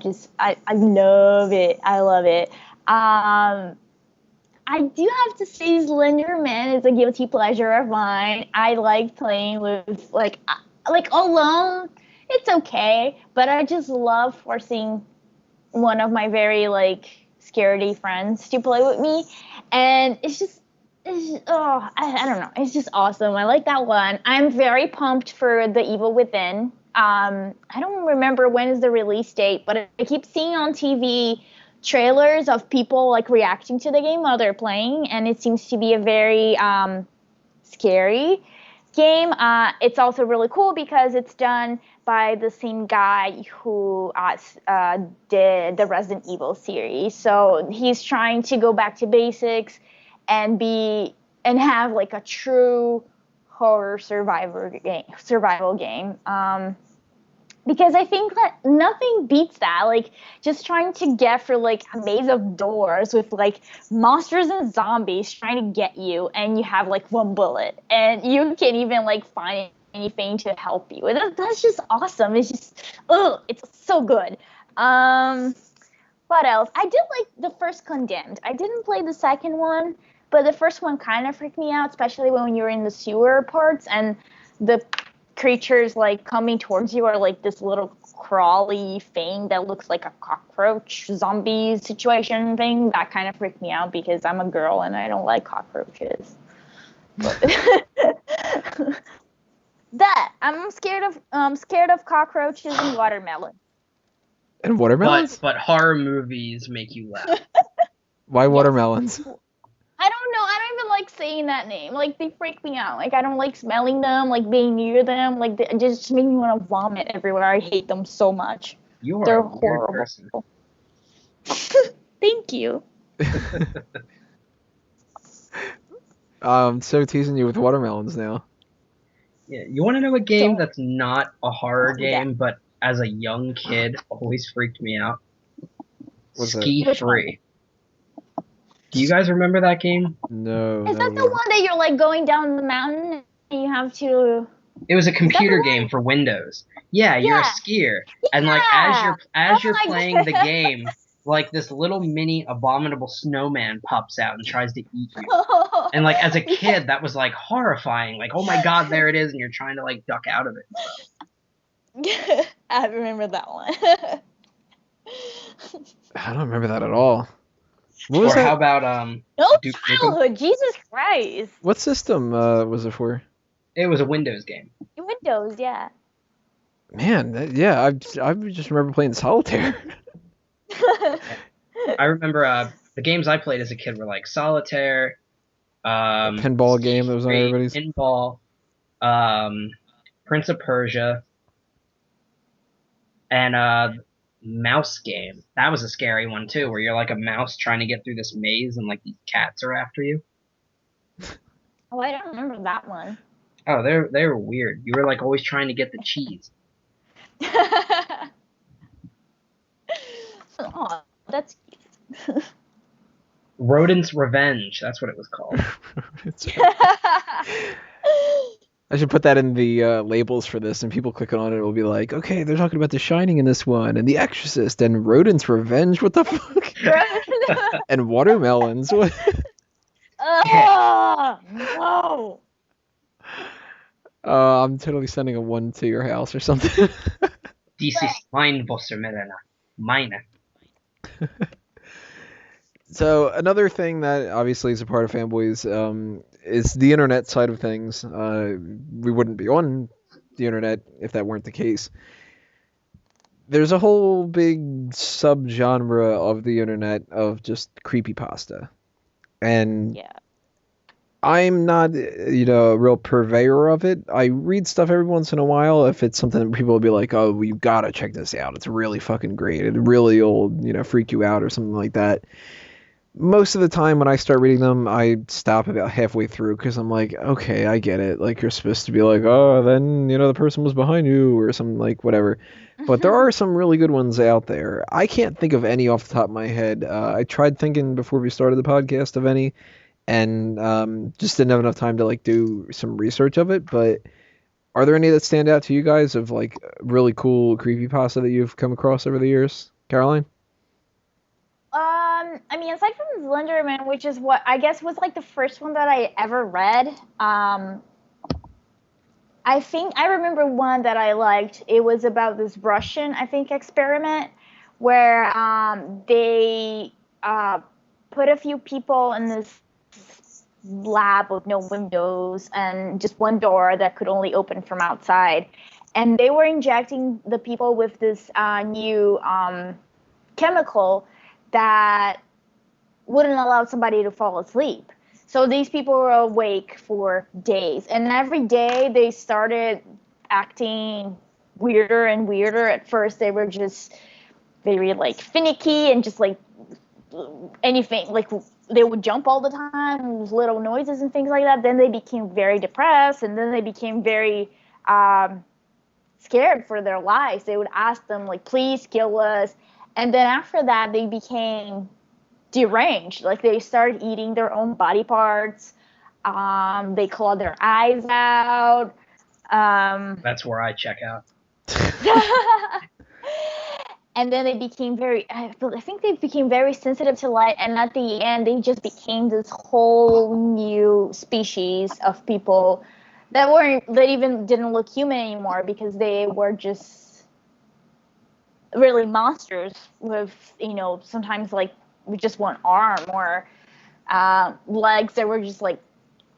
Speaker 2: love it. I love it. I do have to say Slender Man is a guilty pleasure of mine. I like playing with like alone. It's okay, but I just love forcing one of my very like scaredy friends to play with me, and I don't know. It's just awesome. I like that one. I'm very pumped for The Evil Within. I don't remember when is the release date, but I keep seeing on TV trailers of people like reacting to the game while they're playing, and it seems to be a very scary game. It's also really cool because it's done by the same guy who did the Resident Evil series. So he's trying to go back to basics and have like a true horror survival game. Because I think that nothing beats that. Like just trying to get through like a maze of doors with like monsters and zombies trying to get you, and you have like one bullet, and you can't even like find anything to help you. That's just awesome. It's just it's so good. What else? I did like the first Condemned. I didn't play the second one, but the first one kind of freaked me out, especially when you're in the sewer parts and the creatures like coming towards you are like this little crawly thing that looks like a cockroach zombie situation thing. That kind of freaked me out because I'm a girl and I don't like cockroaches. That I'm scared of cockroaches and watermelon.
Speaker 1: And watermelons?
Speaker 3: But horror movies make you laugh.
Speaker 1: Why watermelons?
Speaker 2: I don't know. I don't even like saying that name. Like, they freak me out. Like, I don't like smelling them, like, being near them. Like, they just make me want to vomit everywhere. I hate them so much.
Speaker 3: They're a horrible. Person.
Speaker 2: Thank you.
Speaker 1: I'm so teasing you with watermelons now.
Speaker 3: Yeah, you want to know a game that's not a horror game, but as a young kid always freaked me out? Ski 3. Do you guys remember that game?
Speaker 1: No.
Speaker 2: Is that the one that you're like going down the mountain and you have to?
Speaker 3: It was a computer game for Windows. Yeah, you're a skier, and like as you're playing the game, like this little mini abominable snowman pops out and tries to eat you. And like as a kid, that was like horrifying. Like, oh my god, there it is, and you're trying to like duck out of
Speaker 2: it. I remember that one.
Speaker 1: I don't remember that at all. What was that?
Speaker 3: How about
Speaker 2: no childhood, Jesus Christ.
Speaker 1: What system was it for?
Speaker 3: It was a Windows game.
Speaker 2: Windows, yeah.
Speaker 1: Man, I just remember playing Solitaire.
Speaker 3: I remember the games I played as a kid were like Solitaire,
Speaker 1: pinball game that was on everybody's.
Speaker 3: Pinball, Prince of Persia, and mouse game. That was a scary one too, where you're like a mouse trying to get through this maze and like these cats are after you.
Speaker 2: Oh, I don't remember that one.
Speaker 3: Oh, they were weird. You were like always trying to get the cheese.
Speaker 2: Oh, that's cute.
Speaker 3: Rodent's Revenge. That's what it was called.
Speaker 1: I should put that in the labels for this, and people clicking on it will be like, okay, they're talking about The Shining in this one, and The Exorcist, and Rodent's Revenge. What the fuck? And watermelons. What?
Speaker 2: No.
Speaker 1: I'm totally sending a 1 to your house or something.
Speaker 3: Dies ist mein Wassermelone. Meine.
Speaker 1: So another thing that obviously is a part of Fanboys is the internet side of things. We wouldn't be on the internet if that weren't the case. There's a whole big subgenre of the internet of just creepypasta. And I'm not, a real purveyor of it. I read stuff every once in a while if it's something that people will be like, oh, you gotta check this out. It's really fucking great. It really will, freak you out or something like that. most of the time when I start reading them, I stop about halfway through because I'm like, okay, I get it. Like you're supposed to be like, oh, then the person was behind you or something like whatever. But there are some really good ones out there. I can't think of any off the top of my head. I tried thinking before we started the podcast of any, and just didn't have enough time to like do some research of it. But are there any that stand out to you guys of like really cool creepypasta that you've come across over the years, Caroline?
Speaker 2: I mean, aside from Slenderman, which is what I guess was like the first one that I ever read, I think I remember one that I liked. It was about this Russian, I think, experiment where they put a few people in this lab with no windows and just one door that could only open from outside. And they were injecting the people with this new chemical that wouldn't allow somebody to fall asleep. So these people were awake for days, and every day they started acting weirder and weirder. At first, they were just very like finicky and just like anything, like they would jump all the time, little noises and things like that. Then they became very depressed, and then they became very scared for their lives. They would ask them like, "Please kill us," and then after that, they became deranged. Like they started eating their own body parts. They clawed their eyes out.
Speaker 3: That's where I check out.
Speaker 2: And then they became very, I think they became very sensitive to light. And at the end, they just became this whole new species of people that even didn't look human anymore because they were just really monsters with, sometimes like with just one arm or legs that were just like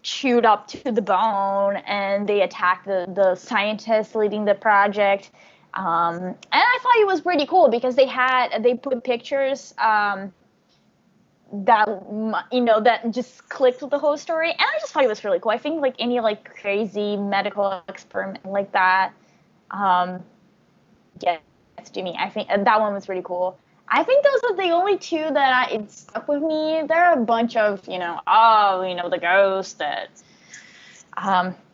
Speaker 2: chewed up to the bone, and they attacked the scientists leading the project. And I thought it was pretty cool because they put pictures that that just clicked with the whole story, and I just thought it was really cool. I think like any like crazy medical experiment like that gets to me. I think that one was pretty cool. I think those are the only two that it stuck with me. There are a bunch of, the ghost that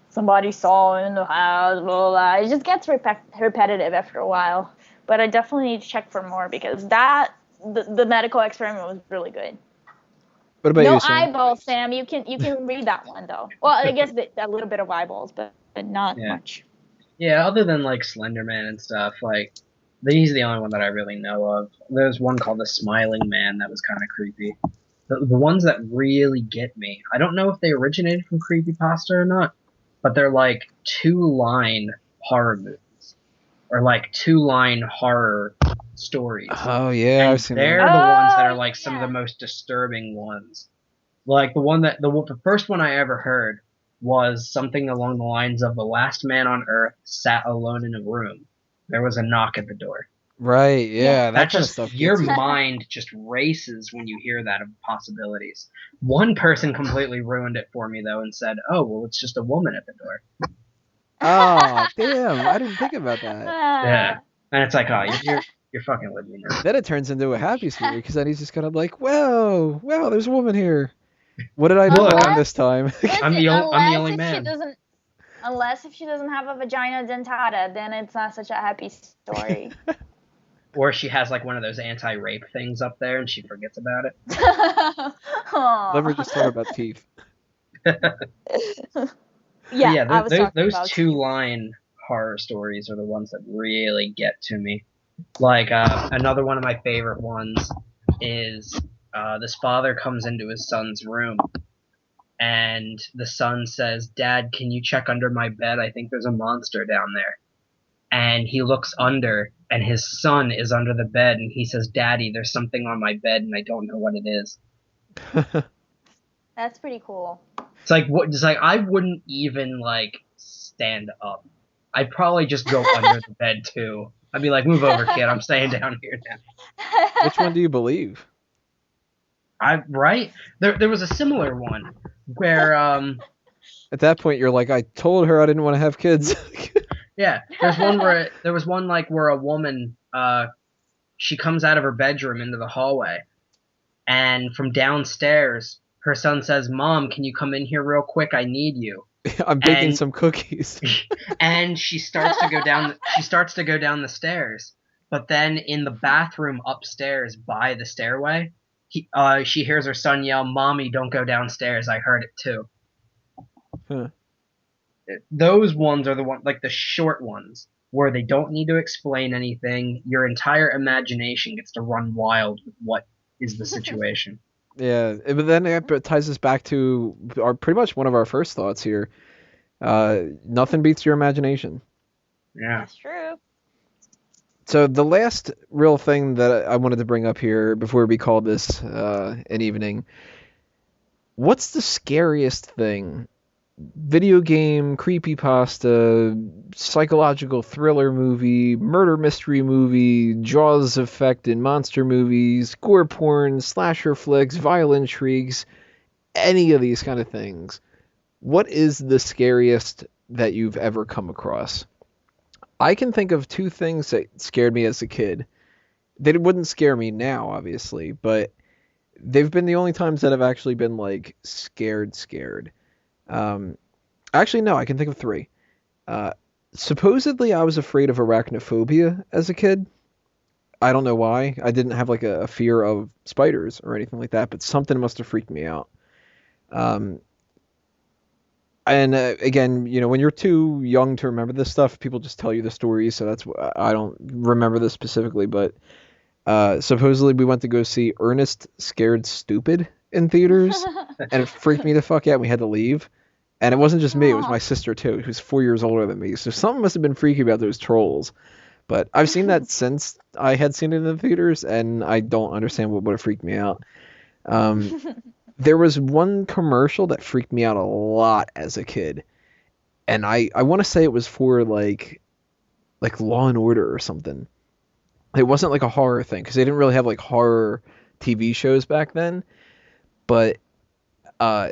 Speaker 2: somebody saw in the house, blah, blah, blah. It just gets repetitive after a while. But I definitely need to check for more because the medical experiment was really good.
Speaker 1: What about
Speaker 2: no
Speaker 1: you, Sam?
Speaker 2: eyeballs, Sam. You can read that one though. Well, I guess a little bit of eyeballs, but not much.
Speaker 3: Yeah, other than like Slenderman and stuff, like he's the only one that I really know of. There's one called The Smiling Man that was kind of creepy. The ones that really get me, I don't know if they originated from creepypasta or not, but they're like 2-line horror movies or like 2-line horror stories.
Speaker 1: Oh yeah,
Speaker 3: and
Speaker 1: I've seen
Speaker 3: they're
Speaker 1: that.
Speaker 3: the ones that are like some of the most disturbing ones. Like the first one I ever heard was something along the lines of the last man on Earth sat alone in a room. There was a knock at the door.
Speaker 1: Right, yeah, that kind of
Speaker 3: just
Speaker 1: stuff.
Speaker 3: Your mind just races when you hear that of possibilities. One person completely ruined it for me though and said, "Oh, well, it's just a woman at the door."
Speaker 1: Oh, damn! I didn't think about that.
Speaker 3: Yeah, and it's like, oh, you're fucking with me now.
Speaker 1: Then it turns into a happy story because then he's just kind of like, "Wow, there's a woman here. What did I do wrong this time?"
Speaker 3: I'm the only man.
Speaker 2: Unless if she doesn't have a vagina dentata, then it's not such a happy story.
Speaker 3: Or she has like one of those anti-rape things up there and she forgets about it.
Speaker 1: Never just talk about teeth.
Speaker 3: Yeah, those 2-line horror stories are the ones that really get to me. Like another one of my favorite ones is this father comes into his son's room and the son says, "Dad, can you check under my bed? I think there's a monster down there." And he looks under, and his son is under the bed, and he says, "Daddy, there's something on my bed, and I don't know what it is."
Speaker 2: That's pretty cool.
Speaker 3: It's like I wouldn't even like stand up. I'd probably just go under the bed too. I'd be like, "Move over, kid. I'm staying down here now."
Speaker 1: Which one do you believe?
Speaker 3: Right? There was a similar one where
Speaker 1: at that point you're like, I told her I didn't want to have kids.
Speaker 3: Yeah, there was one like where a woman she comes out of her bedroom into the hallway And from downstairs, her son says, "Mom, can you come in here real quick? I need you."
Speaker 1: I'm baking
Speaker 3: And
Speaker 1: some cookies.
Speaker 3: and she starts to go down. She starts to go down the stairs. But then in the bathroom upstairs by the stairway, she hears her son yell, "Mommy, don't go downstairs. I heard it too."
Speaker 1: Huh.
Speaker 3: Those ones are the one, like the short ones, where they don't need to explain anything. Your entire imagination gets to run wild with what is the situation.
Speaker 1: Yeah, but then it ties us back to our pretty much one of our first thoughts here. Nothing beats your imagination.
Speaker 3: Yeah.
Speaker 2: That's true.
Speaker 1: So the last real thing that I wanted to bring up here before we call this an evening, what's the scariest thing? Video game, creepypasta, psychological thriller movie, murder mystery movie, Jaws effect in monster movies, gore porn, slasher flicks, violin shrieks, any of these kind of things. What is the scariest that you've ever come across? I can think of two things that scared me as a kid. They wouldn't scare me now, obviously, but they've been the only times that I've actually been like scared. Um, Actually, no, I can think of three. Uh, Supposedly, I was afraid of arachnophobia as a kid. I don't know why. I didn't have like a fear of spiders or anything like that, but something must have freaked me out. Um, and again, when you're too young to remember this stuff, people just tell you the stories, so that's why I don't remember this specifically. But supposedly, we went to go see Ernest Scared Stupid in theaters, and it freaked me the fuck out. We had to leave. And it wasn't just me, it was my sister too, who's 4 years older than me. So something must have been freaky about those trolls. But I've seen that since I had seen it in the theaters, and I don't understand what would have freaked me out. There was one commercial that freaked me out a lot as a kid. And I want to say it was for like Law and Order or something. It wasn't like a horror thing, because they didn't really have like horror TV shows back then. But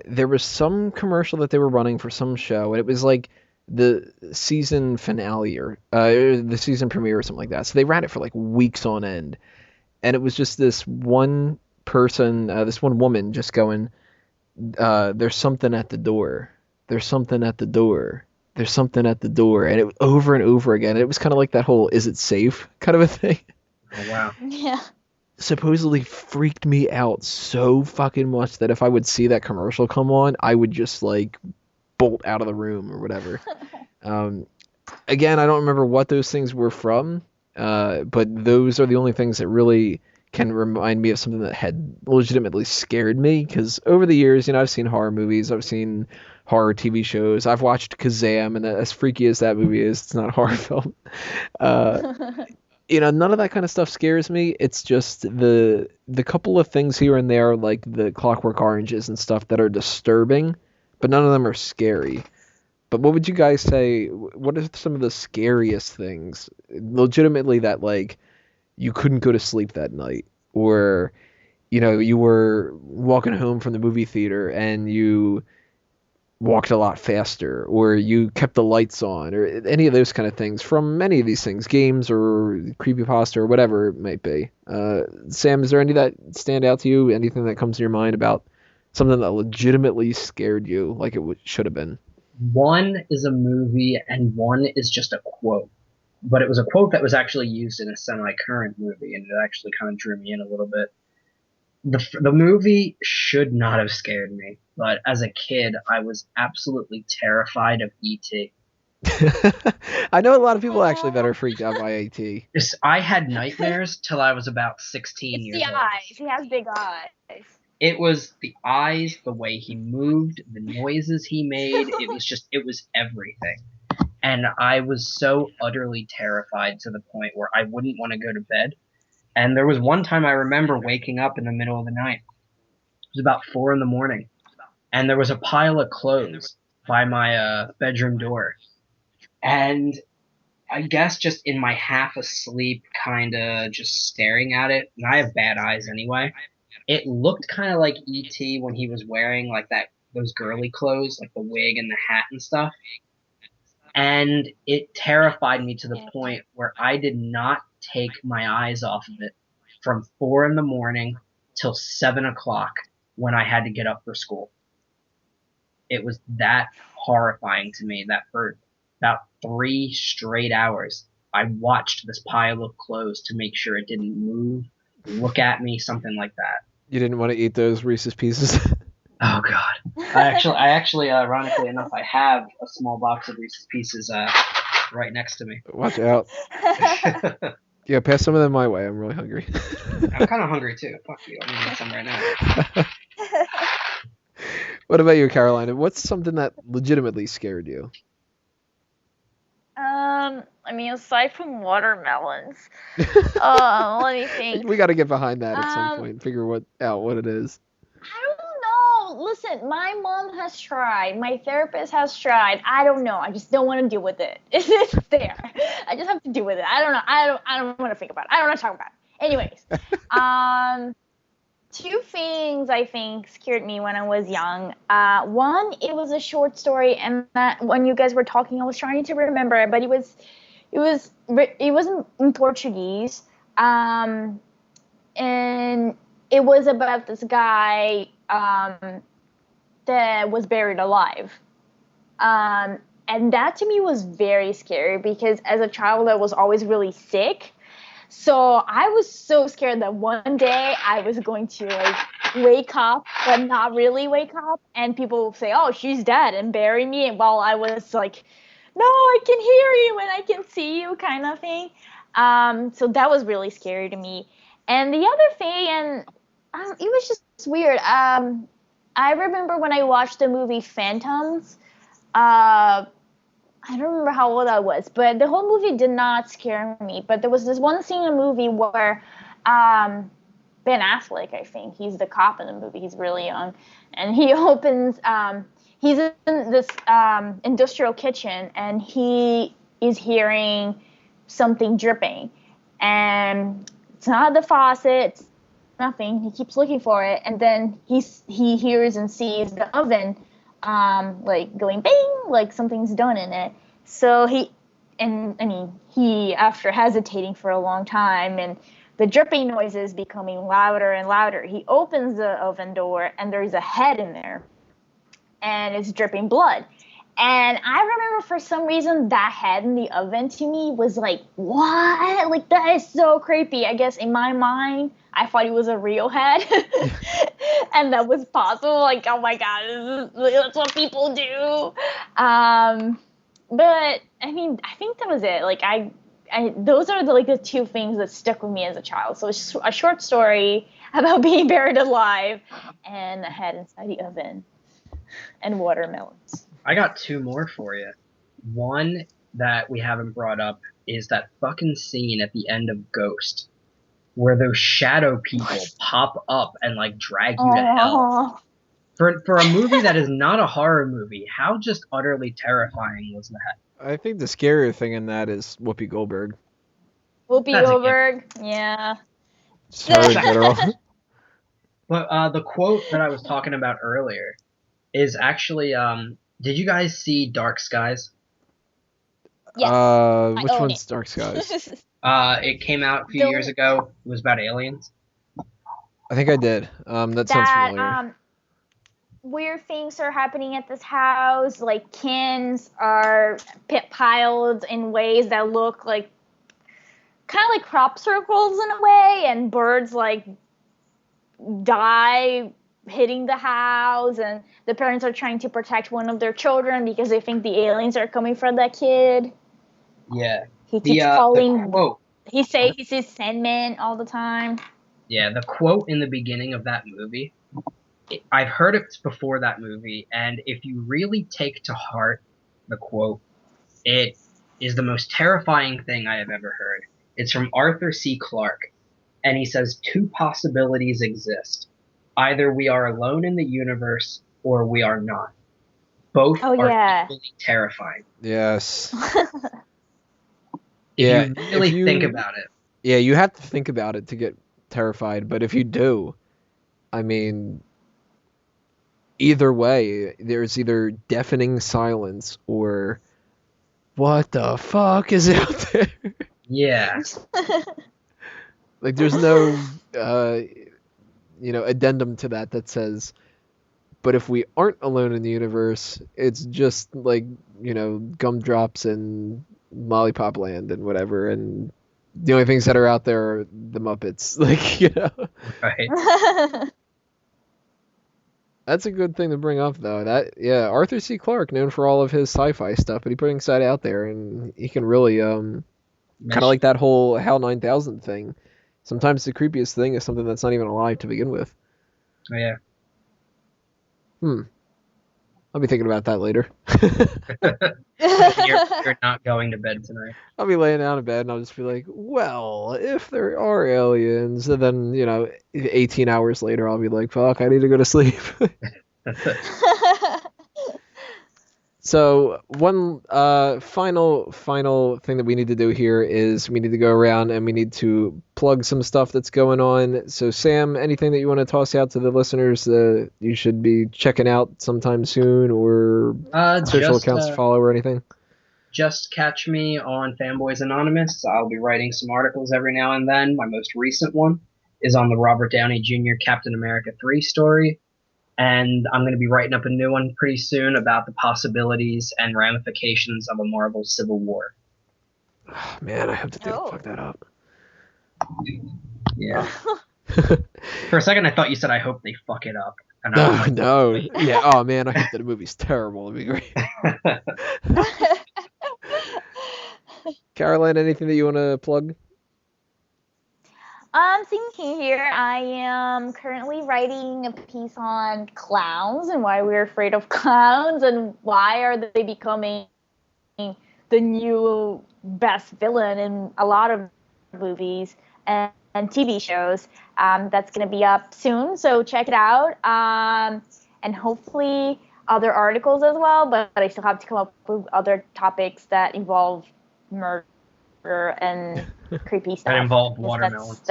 Speaker 1: there was some commercial that they were running for some show, and it was like the season finale or the season premiere or something like that. So they ran it for like weeks on end, and it was just this one person, this one woman, just going, "There's something at the door. There's something at the door. There's something at the door," and it was over and over again. It was kind of like that whole "Is it safe?" kind of a thing.
Speaker 3: Oh wow.
Speaker 2: Yeah.
Speaker 1: Supposedly freaked me out so fucking much that if I would see that commercial come on, I would just like bolt out of the room or whatever. Again, I don't remember what those things were from, but those are the only things that really can remind me of something that had legitimately scared me. Because over the years, I've seen horror movies, I've seen horror TV shows, I've watched Kazam, and as freaky as that movie is, it's not a horror film. None of that kind of stuff scares me. It's just the couple of things here and there, like the Clockwork Oranges and stuff, that are disturbing, but none of them are scary. But what would you guys say? What are some of the scariest things, legitimately, that like you couldn't go to sleep that night, or you were walking home from the movie theater and you walked a lot faster, or you kept the lights on, or any of those kind of things from any of these things, games or creepypasta or whatever it might be. Sam, is there any that stand out to you? Anything that comes to your mind about something that legitimately scared you, like it should have been?
Speaker 3: One is a movie, and one is just a quote. But it was a quote that was actually used in a semi-current movie, and it actually kind of drew me in a little bit. The movie should not have scared me, but as a kid, I was absolutely terrified of E.T.
Speaker 1: I know a lot of people actually that are freaked out by AT.
Speaker 3: I had nightmares till I was about 16
Speaker 2: It's
Speaker 3: years
Speaker 2: the
Speaker 3: old.
Speaker 2: eyes. He has big eyes.
Speaker 3: It was the eyes, the way he moved, the noises he made. It was everything. And I was so utterly terrified to the point where I wouldn't want to go to bed. And there was one time I remember waking up in the middle of the night. It was about 4 in the morning. And there was a pile of clothes by my bedroom door. And I guess just in my half asleep, kind of just staring at it, and I have bad eyes anyway, it looked kind of like E.T. when he was wearing like those girly clothes, like the wig and the hat and stuff. And it terrified me to the point where I did not take my eyes off of it from 4 in the morning till 7 o'clock when I had to get up for school. It was that horrifying to me that for about 3 straight hours, I watched this pile of clothes to make sure it didn't move, look at me, something like that.
Speaker 1: You didn't want to eat those Reese's Pieces?
Speaker 3: Oh God! I actually, ironically enough, I have a small box of Reese's Pieces right next to me.
Speaker 1: Watch out. Yeah, pass some of them my way. I'm really hungry.
Speaker 3: I'm kind of hungry too. Fuck you. I'm gonna get some right now.
Speaker 1: What about you, Carolina? What's something that legitimately scared you?
Speaker 2: I mean, aside from watermelons, let me think.
Speaker 1: We got to get behind that at some point and figure out what it is.
Speaker 2: I don't know. Listen, my mom has tried. My therapist has tried. I don't know. I just don't want to deal with it. It's there. I just have to deal with it. I don't know. I don't want to think about it. I don't want to talk about it. Anyways, two things I think scared me when I was young. One, it was a short story, and that when you guys were talking, I was trying to remember it, but it was in Portuguese, and it was about this guy that was buried alive. And that to me was very scary because as a child I was always really sick. So I was so scared that one day I was going to wake up, but not really wake up, and people will say, "Oh, she's dead," and bury me. And while I was like, "No, I can hear you and I can see you," kind of thing. So that was really scary to me. And the other thing, and it was just weird. I remember when I watched the movie Phantoms. I don't remember how old I was, but the whole movie did not scare me. But there was this one scene in the movie where Ben Affleck, I think, he's the cop in the movie. He's really young. And he opens, he's in this industrial kitchen, and he is hearing something dripping. And it's not the faucet, it's nothing. He keeps looking for it. And then he hears and sees the oven going bang, like something's done in it. So he, after hesitating for a long time and the dripping noises becoming louder and louder, he opens the oven door and there's a head in there and it's dripping blood. And I remember for some reason that head in the oven to me was like, what? Like, that is so creepy. I guess in my mind, I thought it was a real head. And that was possible. Like, oh my God, that's what people do. But I mean, I think that was it. Like, those are the two things that stuck with me as a child. So it's a short story about being buried alive and a head inside the oven and watermelons.
Speaker 3: I got two more for you. One that we haven't brought up is that fucking scene at the end of Ghost where those shadow people pop up and drag you to hell. For a movie that is not a horror movie, how just utterly terrifying was that?
Speaker 1: I think the scarier thing in that is Whoopi Goldberg.
Speaker 2: Whoopi Goldberg, yeah.
Speaker 1: Sorry, general.
Speaker 3: But the quote that I was talking about earlier is actually, did you guys see Dark Skies?
Speaker 2: Yes.
Speaker 1: Which one's Dark Skies?
Speaker 3: It came out a few years ago. It was about aliens.
Speaker 1: I think I did. That sounds familiar.
Speaker 2: Weird things are happening at this house. Like, kins are piled in ways that look kind of like crop circles in a way, and birds die hitting the house, and the parents are trying to protect one of their children because they think the aliens are coming for that kid.
Speaker 3: Yeah.
Speaker 2: He keeps calling. He says Sandman all the time.
Speaker 3: Yeah, the quote in the beginning of that movie, I've heard it before that movie, and if you really take to heart the quote, it is the most terrifying thing I have ever heard. It's from Arthur C. Clarke, and he says, 2 possibilities exist. Either we are alone in the universe, or we are not. Both are equally terrifying.
Speaker 1: Yes.
Speaker 3: If you really think about it.
Speaker 1: Yeah, you have to think about it to get terrified, but if you do, I mean, either way, there's either deafening silence or what the fuck is out there?
Speaker 3: Yeah.
Speaker 1: There's no addendum to that says, but if we aren't alone in the universe, it's just like, gumdrops and Lollipop Land and whatever, and the only things that are out there are the Muppets.
Speaker 3: Right.
Speaker 1: That's a good thing to bring up, though. Arthur C. Clarke, known for all of his sci-fi stuff, but he put inside out there, and he can really, kind of like that whole HAL 9000 thing. Sometimes the creepiest thing is something that's not even alive to begin with.
Speaker 3: Oh, yeah.
Speaker 1: I'll be thinking about that later.
Speaker 3: You're not going to bed tonight.
Speaker 1: I'll be laying down in bed and I'll just be like, well, if there are aliens, and then, 18 hours later I'll be like, fuck, I need to go to sleep. So one final thing that we need to do here is we need to go around and we need to plug some stuff that's going on. So Sam, anything that you want to toss out to the listeners that you should be checking out sometime soon, or social accounts to follow or anything?
Speaker 3: Just catch me on Fanboys Anonymous. I'll be writing some articles every now and then. My most recent one is on the Robert Downey Jr. Captain America 3 story. And I'm going to be writing up a new one pretty soon about the possibilities and ramifications of a Marvel Civil War.
Speaker 1: Oh, man, I hope that they don't fuck that up.
Speaker 3: Yeah. For a second, I thought you said, I hope they fuck it up. And
Speaker 1: no. Yeah, oh, man, I hope that the movie's terrible. It'd be great. Caroline, anything that you want to plug?
Speaker 2: I'm thinking here, I am currently writing a piece on clowns and why we're afraid of clowns and why are they becoming the new best villain in a lot of movies and TV shows. That's going to be up soon, so check it out. And hopefully other articles as well, but I still have to come up with other topics that involve murder and creepy stuff.
Speaker 3: That involve watermelons.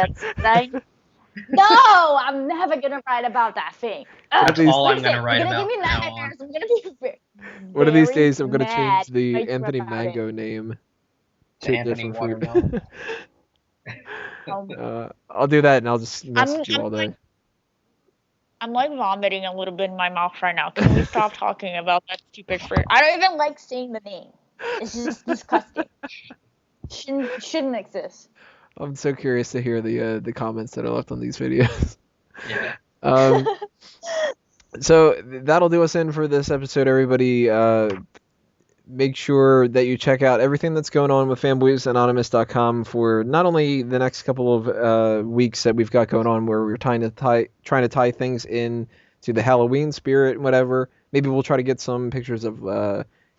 Speaker 2: No, I'm never gonna write about that thing.
Speaker 3: That's all I'm gonna write about.
Speaker 2: Give me nightmares. I'm gonna be
Speaker 1: one of these days I'm gonna change the
Speaker 2: right
Speaker 1: Anthony Mango name
Speaker 3: to Anthony Watermelon.
Speaker 1: I'll do that and I'll just message you all day.
Speaker 2: I'm like vomiting a little bit in my mouth right now. Can we stop talking about that stupid fruit? I don't even like saying the name. It's just disgusting. Shouldn't exist.
Speaker 1: I'm so curious to hear the comments that are left on these videos.
Speaker 3: Yeah.
Speaker 1: So that'll do us in for this episode, everybody. Make sure that you check out everything that's going on with fanboysanonymous.com for not only the next couple of weeks that we've got going on where we're trying to tie things in to the Halloween spirit and whatever. Maybe we'll try to get some pictures of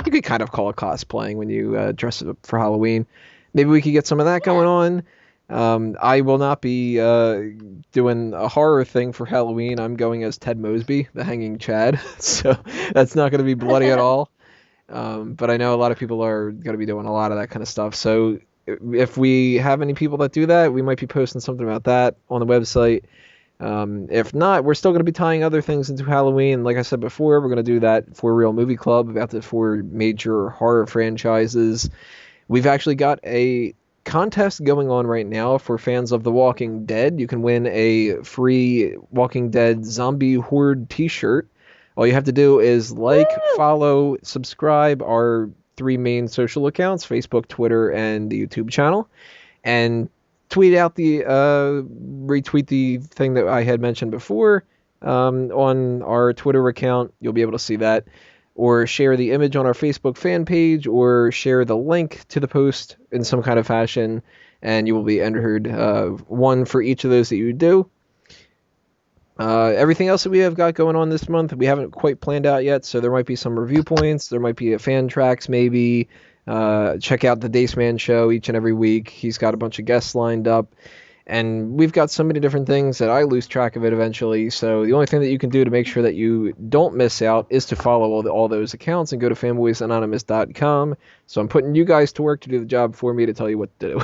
Speaker 1: you could kind of call it cosplaying when you dress up for Halloween. Maybe we could get some of that going on. I will not be doing a horror thing for Halloween. I'm going as Ted Mosby, the Hanging Chad. So that's not going to be bloody at all. But I know a lot of people are going to be doing a lot of that kind of stuff. So if we have any people that do that, we might be posting something about that on the website. If not, we're still going to be tying other things into Halloween. Like I said before, we're going to do that for Real Movie Club about the 4 major horror franchises. We've actually got a contest going on right now for fans of The Walking Dead. You can win a free Walking Dead Zombie Horde t-shirt. All you have to do is follow, subscribe our 3 main social accounts, Facebook, Twitter, and the YouTube channel, and retweet the thing that I had mentioned before on our Twitter account. You'll be able to see that. Or share the image on our Facebook fan page, or share the link to the post in some kind of fashion, and you will be entered one for each of those that you do. Everything else that we have got going on this month, we haven't quite planned out yet, so there might be some review points, there might be a fan tracks maybe. Check out the Daceman show each and every week. He's got a bunch of guests lined up. And we've got so many different things that I lose track of it eventually. So the only thing that you can do to make sure that you don't miss out is to follow all those accounts and go to fanboysanonymous.com. So I'm putting you guys to work to do the job for me to tell you what to do.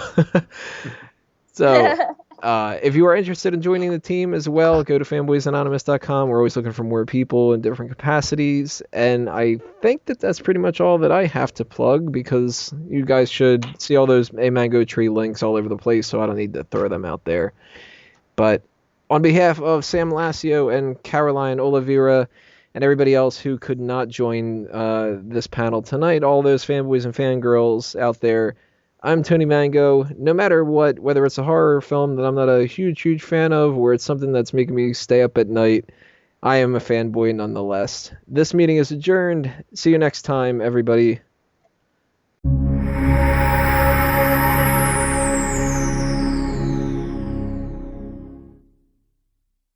Speaker 1: So if you are interested in joining the team as well, go to fanboysanonymous.com. We're always looking for more people in different capacities. And I think that that's pretty much all that I have to plug, because you guys should see all those A Mango Tree links all over the place, so I don't need to throw them out there. But On behalf of Sam Lassio and Caroline Oliveira and everybody else who could not join this panel tonight, all those fanboys and fangirls out there, I'm Tony Mango. No matter what, whether it's a horror film that I'm not a huge fan of, or it's something that's making me stay up at night, I am a fanboy nonetheless. This meeting is adjourned. See you next time, everybody.